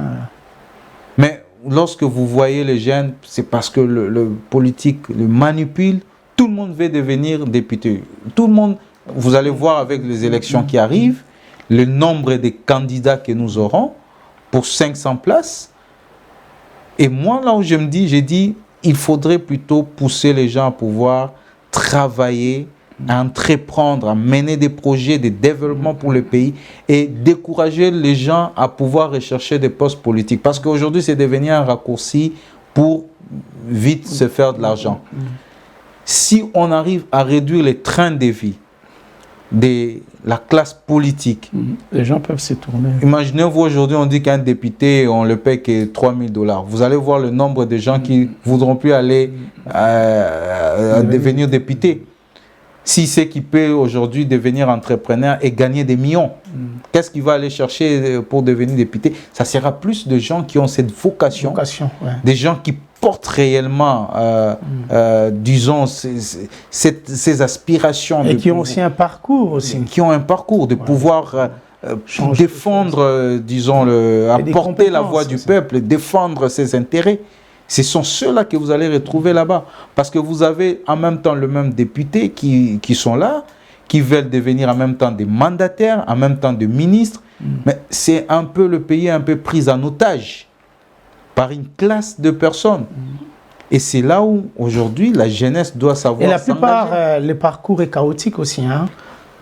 Mais lorsque vous voyez les jeunes, c'est parce que le politique le manipule. Tout le monde veut devenir député. Tout le monde, vous allez voir avec les élections qui arrivent, le nombre de candidats que nous aurons pour 500 places. Et moi, là où j'ai dit, il faudrait plutôt pousser les gens à pouvoir travailler, à entreprendre, à mener des projets de développement pour le pays et décourager les gens à pouvoir rechercher des postes politiques. Parce qu'aujourd'hui, c'est devenu un raccourci pour vite se faire de l'argent. Si on arrive à réduire les trains de vie de la classe politique, les gens peuvent se tourner. Imaginez-vous aujourd'hui, on dit qu'un député, on le paie que $3 000. Vous allez voir le nombre de gens qui ne voudront plus aller devenir député. Si c'est qui peut aujourd'hui devenir entrepreneur et gagner des millions, qu'est-ce qu'il va aller chercher pour devenir député? Ça sera plus de gens qui ont cette vocation, des gens qui portent réellement, disons, ces aspirations. Et qui ont aussi un parcours aussi. Qui ont un parcours de pouvoir défendre, disons, apporter la voix du peuple, défendre ses intérêts. Ce sont ceux-là que vous allez retrouver là-bas. Parce que vous avez en même temps le même député qui sont là, qui veulent devenir en même temps des mandataires, en même temps des ministres. Mais c'est un peu le pays un peu pris en otage par une classe de personnes. Et c'est là où aujourd'hui la jeunesse doit savoir. Et la plupart, le parcours est chaotique aussi. Hein?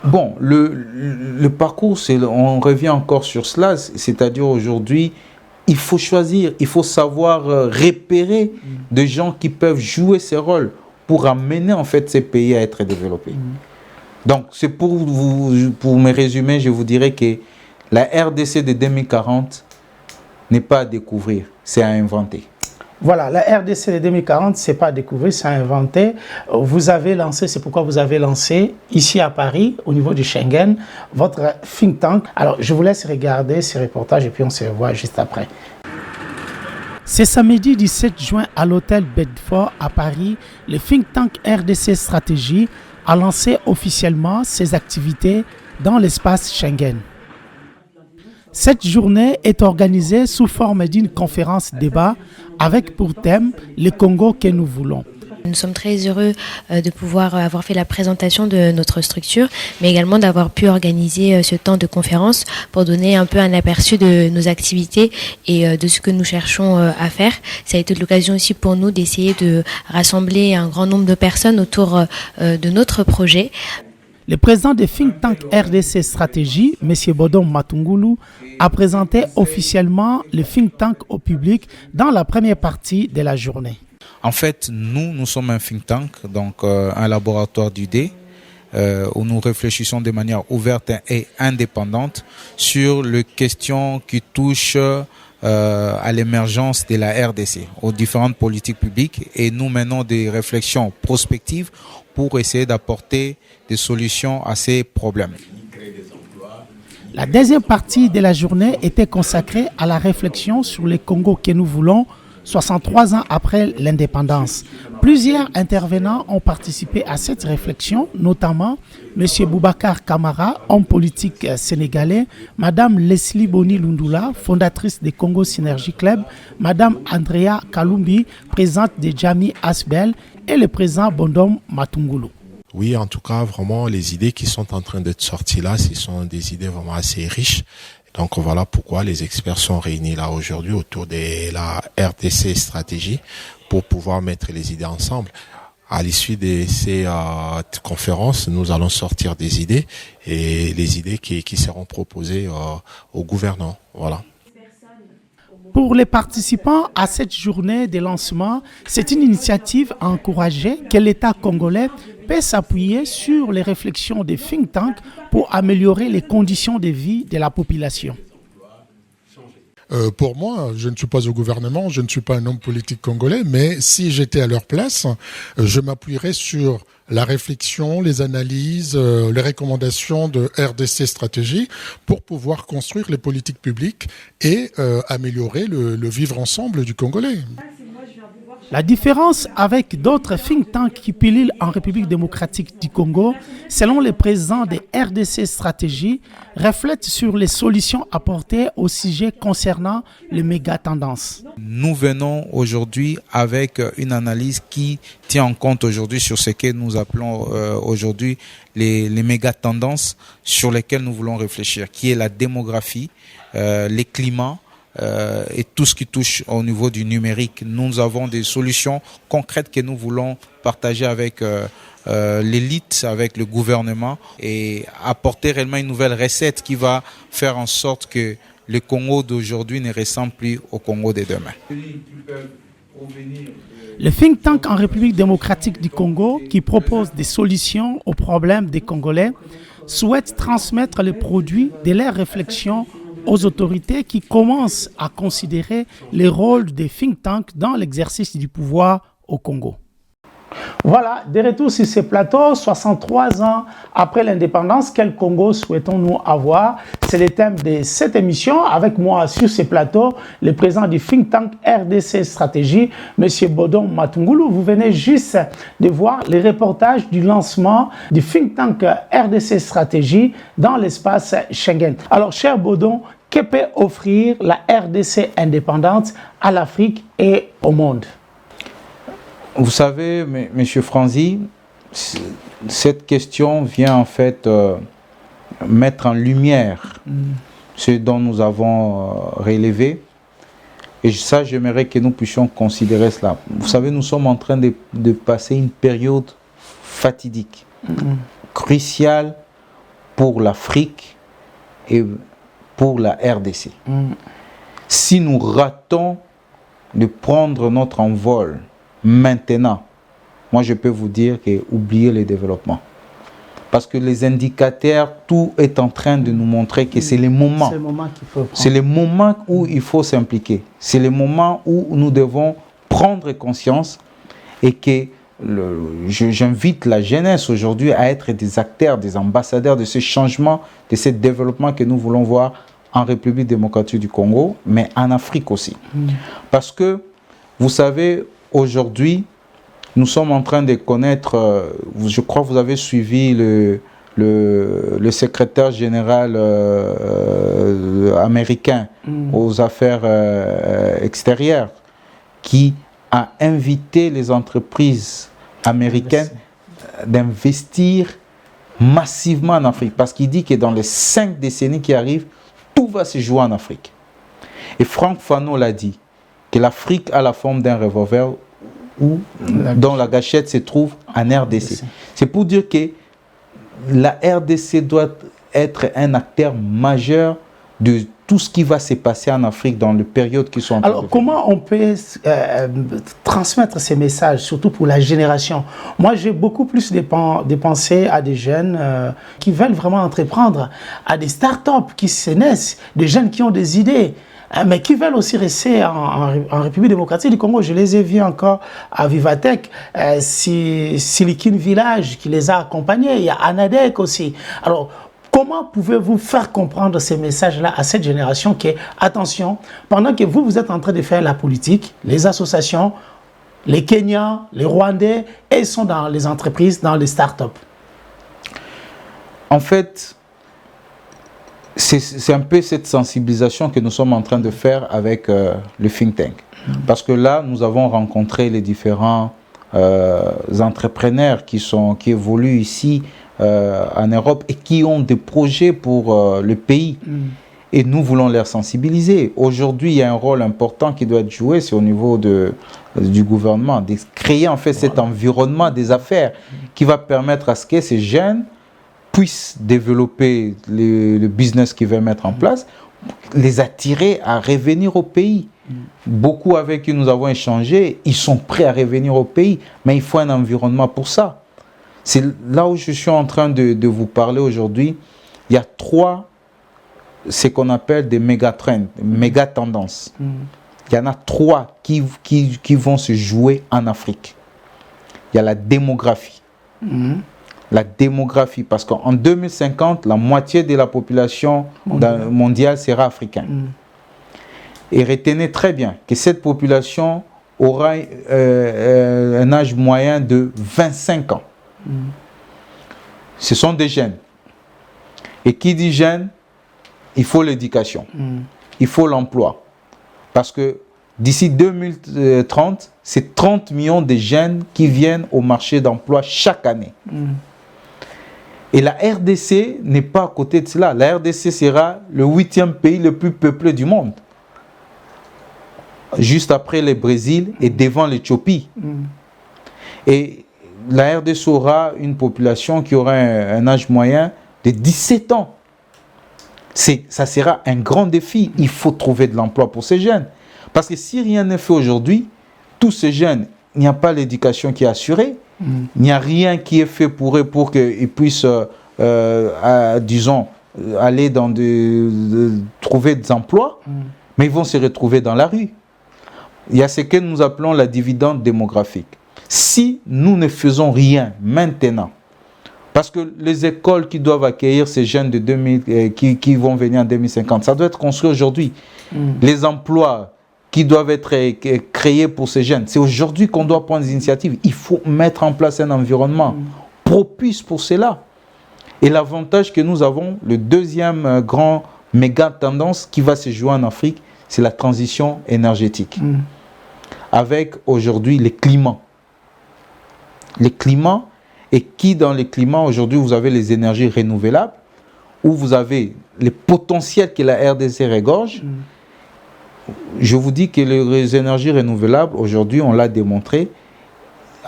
Bon, le parcours, on revient encore sur cela, c'est-à-dire aujourd'hui, il faut choisir, il faut savoir repérer des gens qui peuvent jouer ces rôles pour amener en fait ces pays à être développés. Donc, c'est pour me résumer, je vous dirais que la RDC de 2040 n'est pas à découvrir, c'est à inventer. Voilà, la RDC de 2040, c'est pas à découvrir, c'est à inventer. Vous avez lancé, c'est pourquoi vous avez lancé ici à Paris, au niveau du Schengen, votre think tank. Alors, je vous laisse regarder ces reportages et puis on se revoit juste après. C'est samedi 17 juin à l'hôtel Bedford à Paris, le think tank RDC Stratégie a lancé officiellement ses activités dans l'espace Schengen. Cette journée est organisée sous forme d'une conférence-débat avec pour thème « Le Congo que nous voulons ». Nous sommes très heureux de pouvoir avoir fait la présentation de notre structure, mais également d'avoir pu organiser ce temps de conférence pour donner un peu un aperçu de nos activités et de ce que nous cherchons à faire. Ça a été l'occasion aussi pour nous d'essayer de rassembler un grand nombre de personnes autour de notre projet. Le président de think tank RDC Stratégie, M. Bodom Matungulu, a présenté officiellement le think tank au public dans la première partie de la journée. En fait, nous sommes un think tank, donc un laboratoire d'idées où nous réfléchissons de manière ouverte et indépendante sur les questions qui touchent à l'émergence de la RDC, aux différentes politiques publiques, et nous menons des réflexions prospectives pour essayer d'apporter des solutions à ces problèmes. La deuxième partie de la journée était consacrée à la réflexion sur le Congo que nous voulons, 63 ans après l'indépendance. Plusieurs intervenants ont participé à cette réflexion, notamment M. Boubacar Kamara, homme politique sénégalais, Mme Leslie Boni Lundula, fondatrice de Congo Synergie Club, Mme Andrea Kalumbi, présidente de Jami Asbel, et le président Bodom Matungulu. Oui, en tout cas, vraiment, les idées qui sont en train d'être sorties là, ce sont des idées vraiment assez riches. Donc voilà pourquoi les experts sont réunis là aujourd'hui autour de la RDC Stratégie pour pouvoir mettre les idées ensemble. À l'issue de ces conférences, nous allons sortir des idées et les idées qui seront proposées au gouvernement. Voilà. Pour les participants à cette journée de lancement, c'est une initiative à encourager que l'État congolais peut s'appuyer sur les réflexions des think tanks pour améliorer les conditions de vie de la population. Pour moi, je ne suis pas au gouvernement, je ne suis pas un homme politique congolais, mais si j'étais à leur place, je m'appuierais sur la réflexion, les analyses, les recommandations de RDC Stratégie pour pouvoir construire les politiques publiques et améliorer le vivre ensemble du Congolais. La différence avec d'autres think tanks qui pilulent en République démocratique du Congo, selon le président des RDC Stratégie, reflète sur les solutions apportées au sujet concernant les méga-tendances. Nous venons aujourd'hui avec une analyse qui tient en compte aujourd'hui sur ce que nous appelons aujourd'hui les méga-tendances sur lesquelles nous voulons réfléchir, qui est la démographie, les climats, et tout ce qui touche au niveau du numérique. Nous avons des solutions concrètes que nous voulons partager avec l'élite, avec le gouvernement et apporter réellement une nouvelle recette qui va faire en sorte que le Congo d'aujourd'hui ne ressemble plus au Congo de demain. Le think tank en République démocratique du Congo, qui propose des solutions aux problèmes des Congolais, souhaite transmettre les produits de leurs réflexions aux autorités qui commencent à considérer le rôle des think tanks dans l'exercice du pouvoir au Congo. Voilà, de retour sur ce plateau, 63 ans après l'indépendance, quel Congo souhaitons-nous avoir? C'est le thème de cette émission. Avec moi sur ce plateau, le président du think tank RDC Stratégie, M. Bodon Matungulu. Vous venez juste de voir les reportages du lancement du think tank RDC Stratégie dans l'espace Schengen. Alors, cher Bodon, que peut offrir la RDC indépendante à l'Afrique et au monde? Vous savez, M. Franzi, cette question vient en fait mettre en lumière ce dont nous avons relevé. Et ça, j'aimerais que nous puissions considérer cela. Vous savez, nous sommes en train de passer une période fatidique, cruciale pour l'Afrique et pour la RDC. Si nous ratons de prendre notre envol maintenant, moi je peux vous dire que oubliez le développement. Parce que les indicateurs, tout est en train de nous montrer que c'est le moment. C'est le moment qu'il faut prendre. C'est le moment où il faut s'impliquer. C'est le moment où nous devons prendre conscience et que j'invite la jeunesse aujourd'hui à être des acteurs, des ambassadeurs de ce changement, de ce développement que nous voulons voir en République démocratique du Congo, mais en Afrique aussi. Parce que, vous savez, aujourd'hui, nous sommes en train de connaître, je crois que vous avez suivi le secrétaire général américain aux affaires extérieures qui a invité les entreprises américaines d'investir massivement en Afrique. Parce qu'il dit que dans les 5 décennies qui arrivent, tout va se jouer en Afrique. Et Franck Fanon l'a dit, que l'Afrique a la forme d'un revolver dont la gâchette se trouve en RDC. C'est pour dire que la RDC doit être un acteur majeur de tout ce qui va se passer en Afrique dans les périodes qui sont en train de venir. Alors, comment on peut transmettre ces messages, surtout pour la génération? Moi, j'ai beaucoup plus de pensées à des jeunes qui veulent vraiment entreprendre, à des start-up qui se naissent, des jeunes qui ont des idées, mais qui veulent aussi rester en République démocratique du Congo. Je les ai vus encore à Vivatech, Silicon Village qui les a accompagnés, il y a Anadec aussi. Alors, comment pouvez-vous faire comprendre ces messages-là à cette génération qui est, attention, pendant que vous êtes en train de faire la politique, les associations, les Kenyans, les Rwandais, ils sont dans les entreprises, dans les start-up? En fait, c'est un peu cette sensibilisation que nous sommes en train de faire avec le think tank. Parce que là, nous avons rencontré les différents entrepreneurs qui évoluent ici en Europe et qui ont des projets pour le pays. Et nous voulons les sensibiliser. Aujourd'hui, il y a un rôle important qui doit être joué, c'est au niveau du gouvernement, de créer en fait cet environnement des affaires qui va permettre à ce que ces jeunes puissent développer le business qu'ils veulent mettre en place, les attirer à revenir au pays. Beaucoup avec qui nous avons échangé, ils sont prêts à revenir au pays, mais il faut un environnement pour ça. C'est là où je suis en train de vous parler aujourd'hui. Il y a 3, ce qu'on appelle des méga-trends, méga-tendances. Il y en a 3 qui vont se jouer en Afrique. Il y a la démographie. La démographie, parce qu'en 2050, la moitié de la population mondiale sera africaine. Et retenez très bien que cette population, aura un âge moyen de 25 ans. Ce sont des jeunes. Et qui dit jeunes, il faut l'éducation, il faut l'emploi. Parce que d'ici 2030, c'est 30 millions de jeunes qui viennent au marché d'emploi chaque année. Et la RDC n'est pas à côté de cela. La RDC sera le 8e pays le plus peuplé du monde. Juste après le Brésil et devant l'Éthiopie. Et la RDC aura une population qui aura un âge moyen de 17 ans. Ça sera un grand défi. Il faut trouver de l'emploi pour ces jeunes. Parce que si rien n'est fait aujourd'hui, tous ces jeunes, il n'y a pas l'éducation qui est assurée, il n'y a rien qui est fait pour eux pour qu'ils puissent, disons, aller dans trouver des emplois, mais ils vont se retrouver dans la rue. Il y a ce que nous appelons la dividende démographique. Si nous ne faisons rien maintenant, parce que les écoles qui doivent accueillir ces jeunes de 2000, qui vont venir en 2050, ça doit être construit aujourd'hui. Les emplois qui doivent être créés pour ces jeunes, c'est aujourd'hui qu'on doit prendre des initiatives. Il faut mettre en place un environnement propice pour cela. Et l'avantage que nous avons, le deuxième grand méga tendance qui va se jouer en Afrique, c'est la transition énergétique. Avec aujourd'hui les climats. Les climats, et qui dans les climats, aujourd'hui, vous avez les énergies renouvelables, où vous avez les potentiels que la RDC regorge. Je vous dis que les énergies renouvelables, aujourd'hui, on l'a démontré,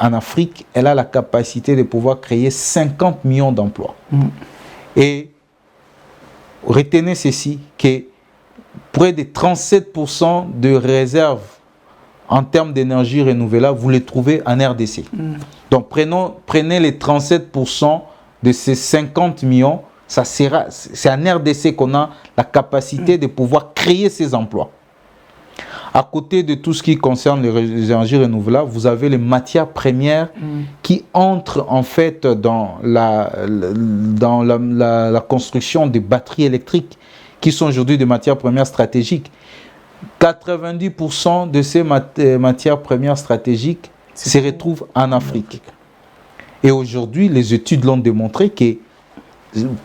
en Afrique, elle a la capacité de pouvoir créer 50 millions d'emplois. Et retenez ceci, que près de 37% de réserves en termes d'énergie renouvelable, vous les trouvez en RDC. Donc prenez les 37% de ces 50 millions, c'est en RDC qu'on a la capacité de pouvoir créer ces emplois. À côté de tout ce qui concerne les énergies renouvelables, vous avez les matières premières qui entrent en fait dans la construction des batteries électriques, qui sont aujourd'hui des matières premières stratégiques. 90% de ces matières premières stratégiques se retrouvent en Afrique. Et aujourd'hui, les études l'ont démontré que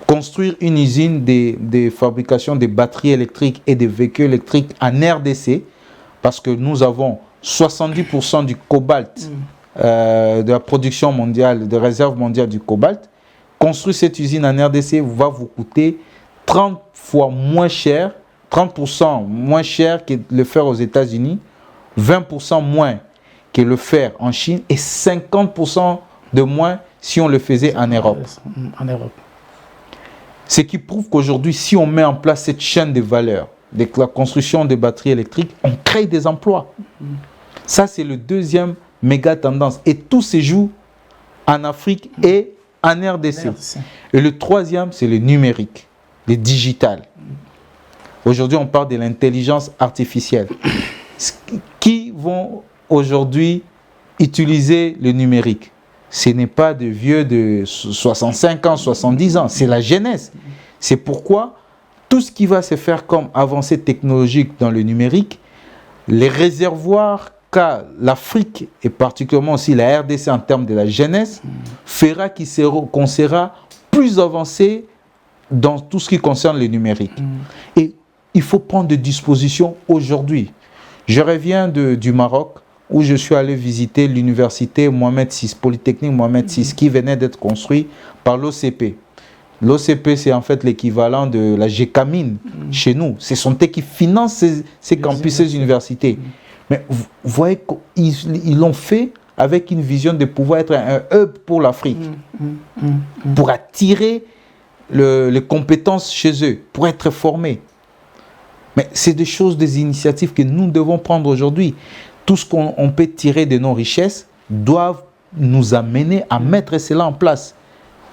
construire une usine de fabrication des batteries électriques et des véhicules électriques en RDC, parce que nous avons 70% du cobalt de la production mondiale, de réserve mondiale du cobalt. Construire cette usine en RDC va vous coûter 30 fois moins cher, 30% moins cher que le faire aux États-Unis, 20% moins que le faire en Chine et 50% de moins si on le faisait en Europe. Ce qui prouve qu'aujourd'hui, si on met en place cette chaîne de valeur, de la construction des batteries électriques, on crée des emplois. Ça, c'est le deuxième méga tendance. Et tout se joue en Afrique et en RDC. Et le troisième, c'est le numérique, le digital. Aujourd'hui, on parle de l'intelligence artificielle. Qui vont aujourd'hui utiliser le numérique? Ce n'est pas de vieux de 65 ans, 70 ans, c'est la jeunesse. C'est pourquoi tout ce qui va se faire comme avancée technologique dans le numérique, les réservoirs qu'a l'Afrique et particulièrement aussi la RDC en termes de la jeunesse, fera qu'on sera plus avancé dans tout ce qui concerne le numérique. Et il faut prendre des dispositions aujourd'hui. Je reviens du Maroc où je suis allé visiter l'université Mohamed VI, Polytechnique Mohamed VI, qui venait d'être construit par l'OCP. L'OCP, c'est en fait l'équivalent de la GECAMINE chez nous. Ce sont eux qui financent ces campus, ces universités. Mais vous voyez qu'ils l'ont fait avec une vision de pouvoir être un hub pour l'Afrique, pour attirer les compétences chez eux, pour être formés. Mais c'est des choses, des initiatives que nous devons prendre aujourd'hui. Tout ce qu'on peut tirer de nos richesses doivent nous amener à mettre cela en place.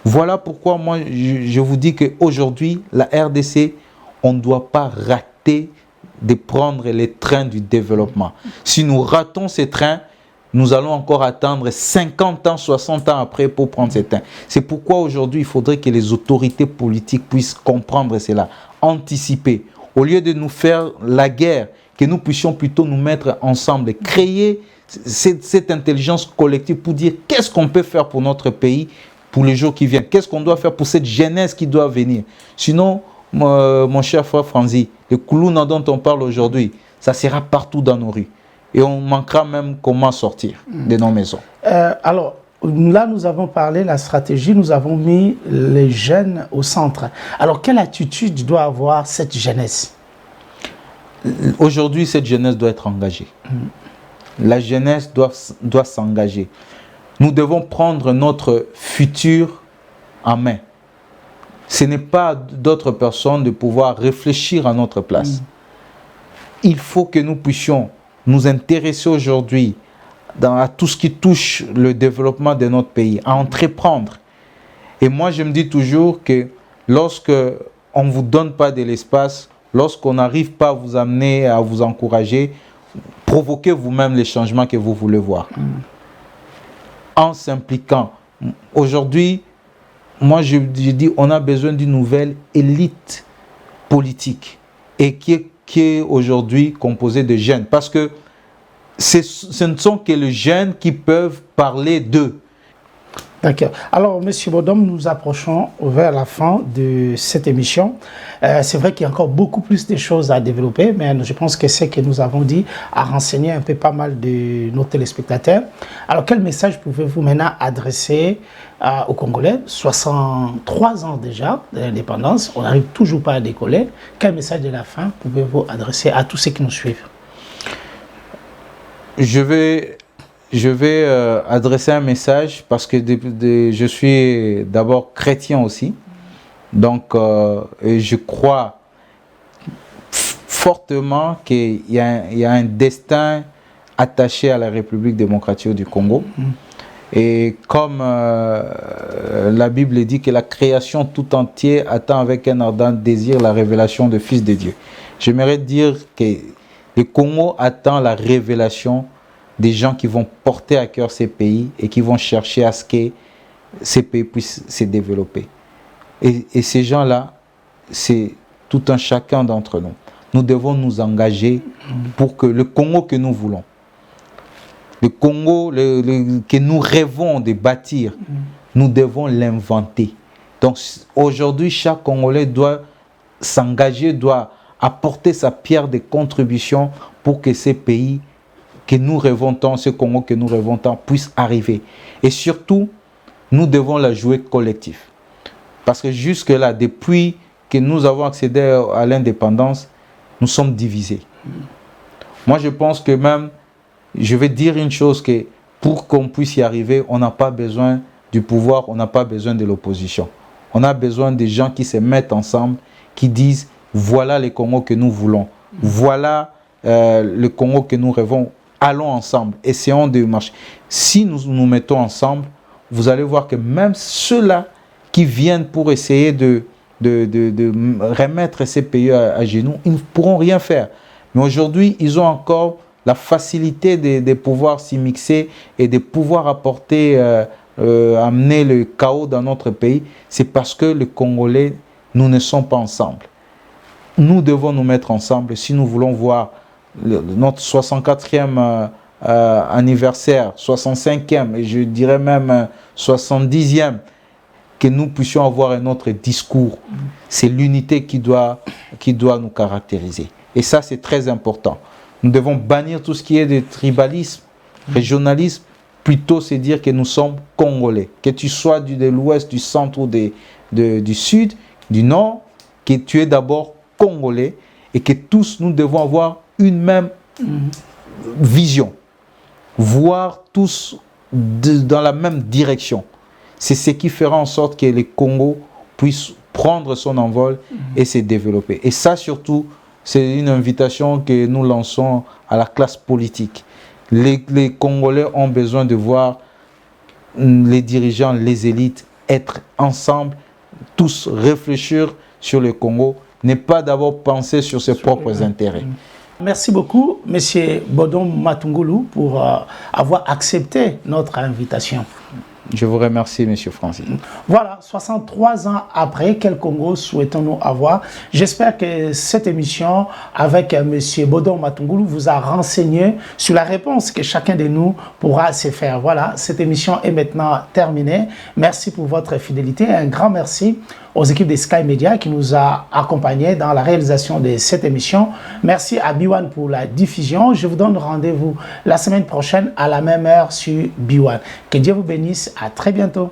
Voilà pourquoi moi je vous dis qu'aujourd'hui, la RDC, on ne doit pas rater de prendre les trains du développement. Si nous ratons ces trains, nous allons encore attendre 50 ans, 60 ans après pour prendre ces trains. C'est pourquoi aujourd'hui, il faudrait que les autorités politiques puissent comprendre cela, anticiper. Au lieu de nous faire la guerre, que nous puissions plutôt nous mettre ensemble, créer cette intelligence collective pour dire qu'est-ce qu'on peut faire pour notre pays pour les jours qui viennent, qu'est-ce qu'on doit faire pour cette jeunesse qui doit venir. Sinon, mon cher frère Franzi, le Koulouna dont on parle aujourd'hui, ça sera partout dans nos rues. Et on manquera même comment sortir de nos maisons. Alors, là, nous avons parlé de la stratégie, nous avons mis les jeunes au centre. Alors, quelle attitude doit avoir cette jeunesse? Aujourd'hui, cette jeunesse doit être engagée. La jeunesse doit s'engager. Nous devons prendre notre futur en main. Ce n'est pas d'autres personnes de pouvoir réfléchir à notre place. Il faut que nous puissions nous intéresser aujourd'hui à tout ce qui touche le développement de notre pays, à entreprendre. Et moi, je me dis toujours que lorsque on ne vous donne pas de l'espace, lorsqu'on n'arrive pas à vous amener, à vous encourager, provoquez vous-même les changements que vous voulez voir. En s'impliquant. Aujourd'hui, moi je dis, on a besoin d'une nouvelle élite politique et qui est aujourd'hui composée de jeunes. Parce que ce ne sont que les jeunes qui peuvent parler d'eux. D'accord. Alors, M. Bodom, nous approchons vers la fin de cette émission. C'est vrai qu'il y a encore beaucoup plus de choses à développer, mais je pense que ce que nous avons dit a renseigné un peu pas mal de nos téléspectateurs. Alors, quel message pouvez-vous maintenant adresser aux Congolais? 63 ans déjà de l'indépendance, on n'arrive toujours pas à décoller. Quel message de la fin pouvez-vous adresser à tous ceux qui nous suivent? Je vais adresser un message parce que je suis d'abord chrétien aussi. Donc, je crois fortement qu'il y a un destin attaché à la République démocratique du Congo. Et comme la Bible dit que la création tout entière attend avec un ardent désir la révélation du Fils de Dieu. J'aimerais dire que le Congo attend la révélation des gens qui vont porter à cœur ces pays et qui vont chercher à ce que ces pays puissent se développer. Et ces gens-là, c'est tout un chacun d'entre nous. Nous devons nous engager pour que le Congo que nous voulons, le Congo que nous rêvons de bâtir, nous devons l'inventer. Donc aujourd'hui, chaque Congolais doit s'engager, doit apporter sa pierre de contribution pour que ces pays que nous rêvons tant, ce Congo que nous rêvons tant, puisse arriver. Et surtout, nous devons la jouer collectif. Parce que jusque-là, depuis que nous avons accédé à l'indépendance, nous sommes divisés. Moi, je pense que même, je vais dire une chose, que pour qu'on puisse y arriver, on n'a pas besoin du pouvoir, on n'a pas besoin de l'opposition. On a besoin des gens qui se mettent ensemble, qui disent, voilà les Congos que nous voulons, voilà le Congo que nous rêvons. Allons ensemble, essayons de marcher. Si nous nous mettons ensemble, vous allez voir que même ceux-là qui viennent pour essayer de remettre ces pays à genoux, ils ne pourront rien faire. Mais aujourd'hui, ils ont encore la facilité de pouvoir s'y mixer et de pouvoir apporter, amener le chaos dans notre pays. C'est parce que les Congolais, nous ne sommes pas ensemble. Nous devons nous mettre ensemble si nous voulons voir notre 64e anniversaire, 65e et je dirais même 70e, que nous puissions avoir un autre discours. C'est l'unité qui doit nous caractériser. Et ça, c'est très important. Nous devons bannir tout ce qui est de tribalisme, régionalisme, plutôt c'est dire que nous sommes Congolais. Que tu sois de l'ouest, du centre ou du sud, du nord, que tu es d'abord Congolais et que tous nous devons avoir une même vision, voir tous dans la même direction. C'est ce qui fera en sorte que le Congo puisse prendre son envol et se développer. Et ça surtout, c'est une invitation que nous lançons à la classe politique. Les Congolais ont besoin de voir les dirigeants, les élites être ensemble, tous réfléchir sur le Congo, ne pas d'abord penser sur ses propres intérêts. Merci beaucoup, M. Bodom Matungulu, pour avoir accepté notre invitation. Je vous remercie, M. Francis. Voilà, 63 ans après, quel Congo souhaitons-nous avoir? J'espère que cette émission avec M. Bodon Matungulu vous a renseigné sur la réponse que chacun de nous pourra se faire. Voilà, cette émission est maintenant terminée. Merci pour votre fidélité. Un grand merci aux équipes de Sky Media qui nous a accompagnés dans la réalisation de cette émission. Merci à B1 pour la diffusion. Je vous donne rendez-vous la semaine prochaine à la même heure sur B1. Que Dieu vous bénisse. À très bientôt.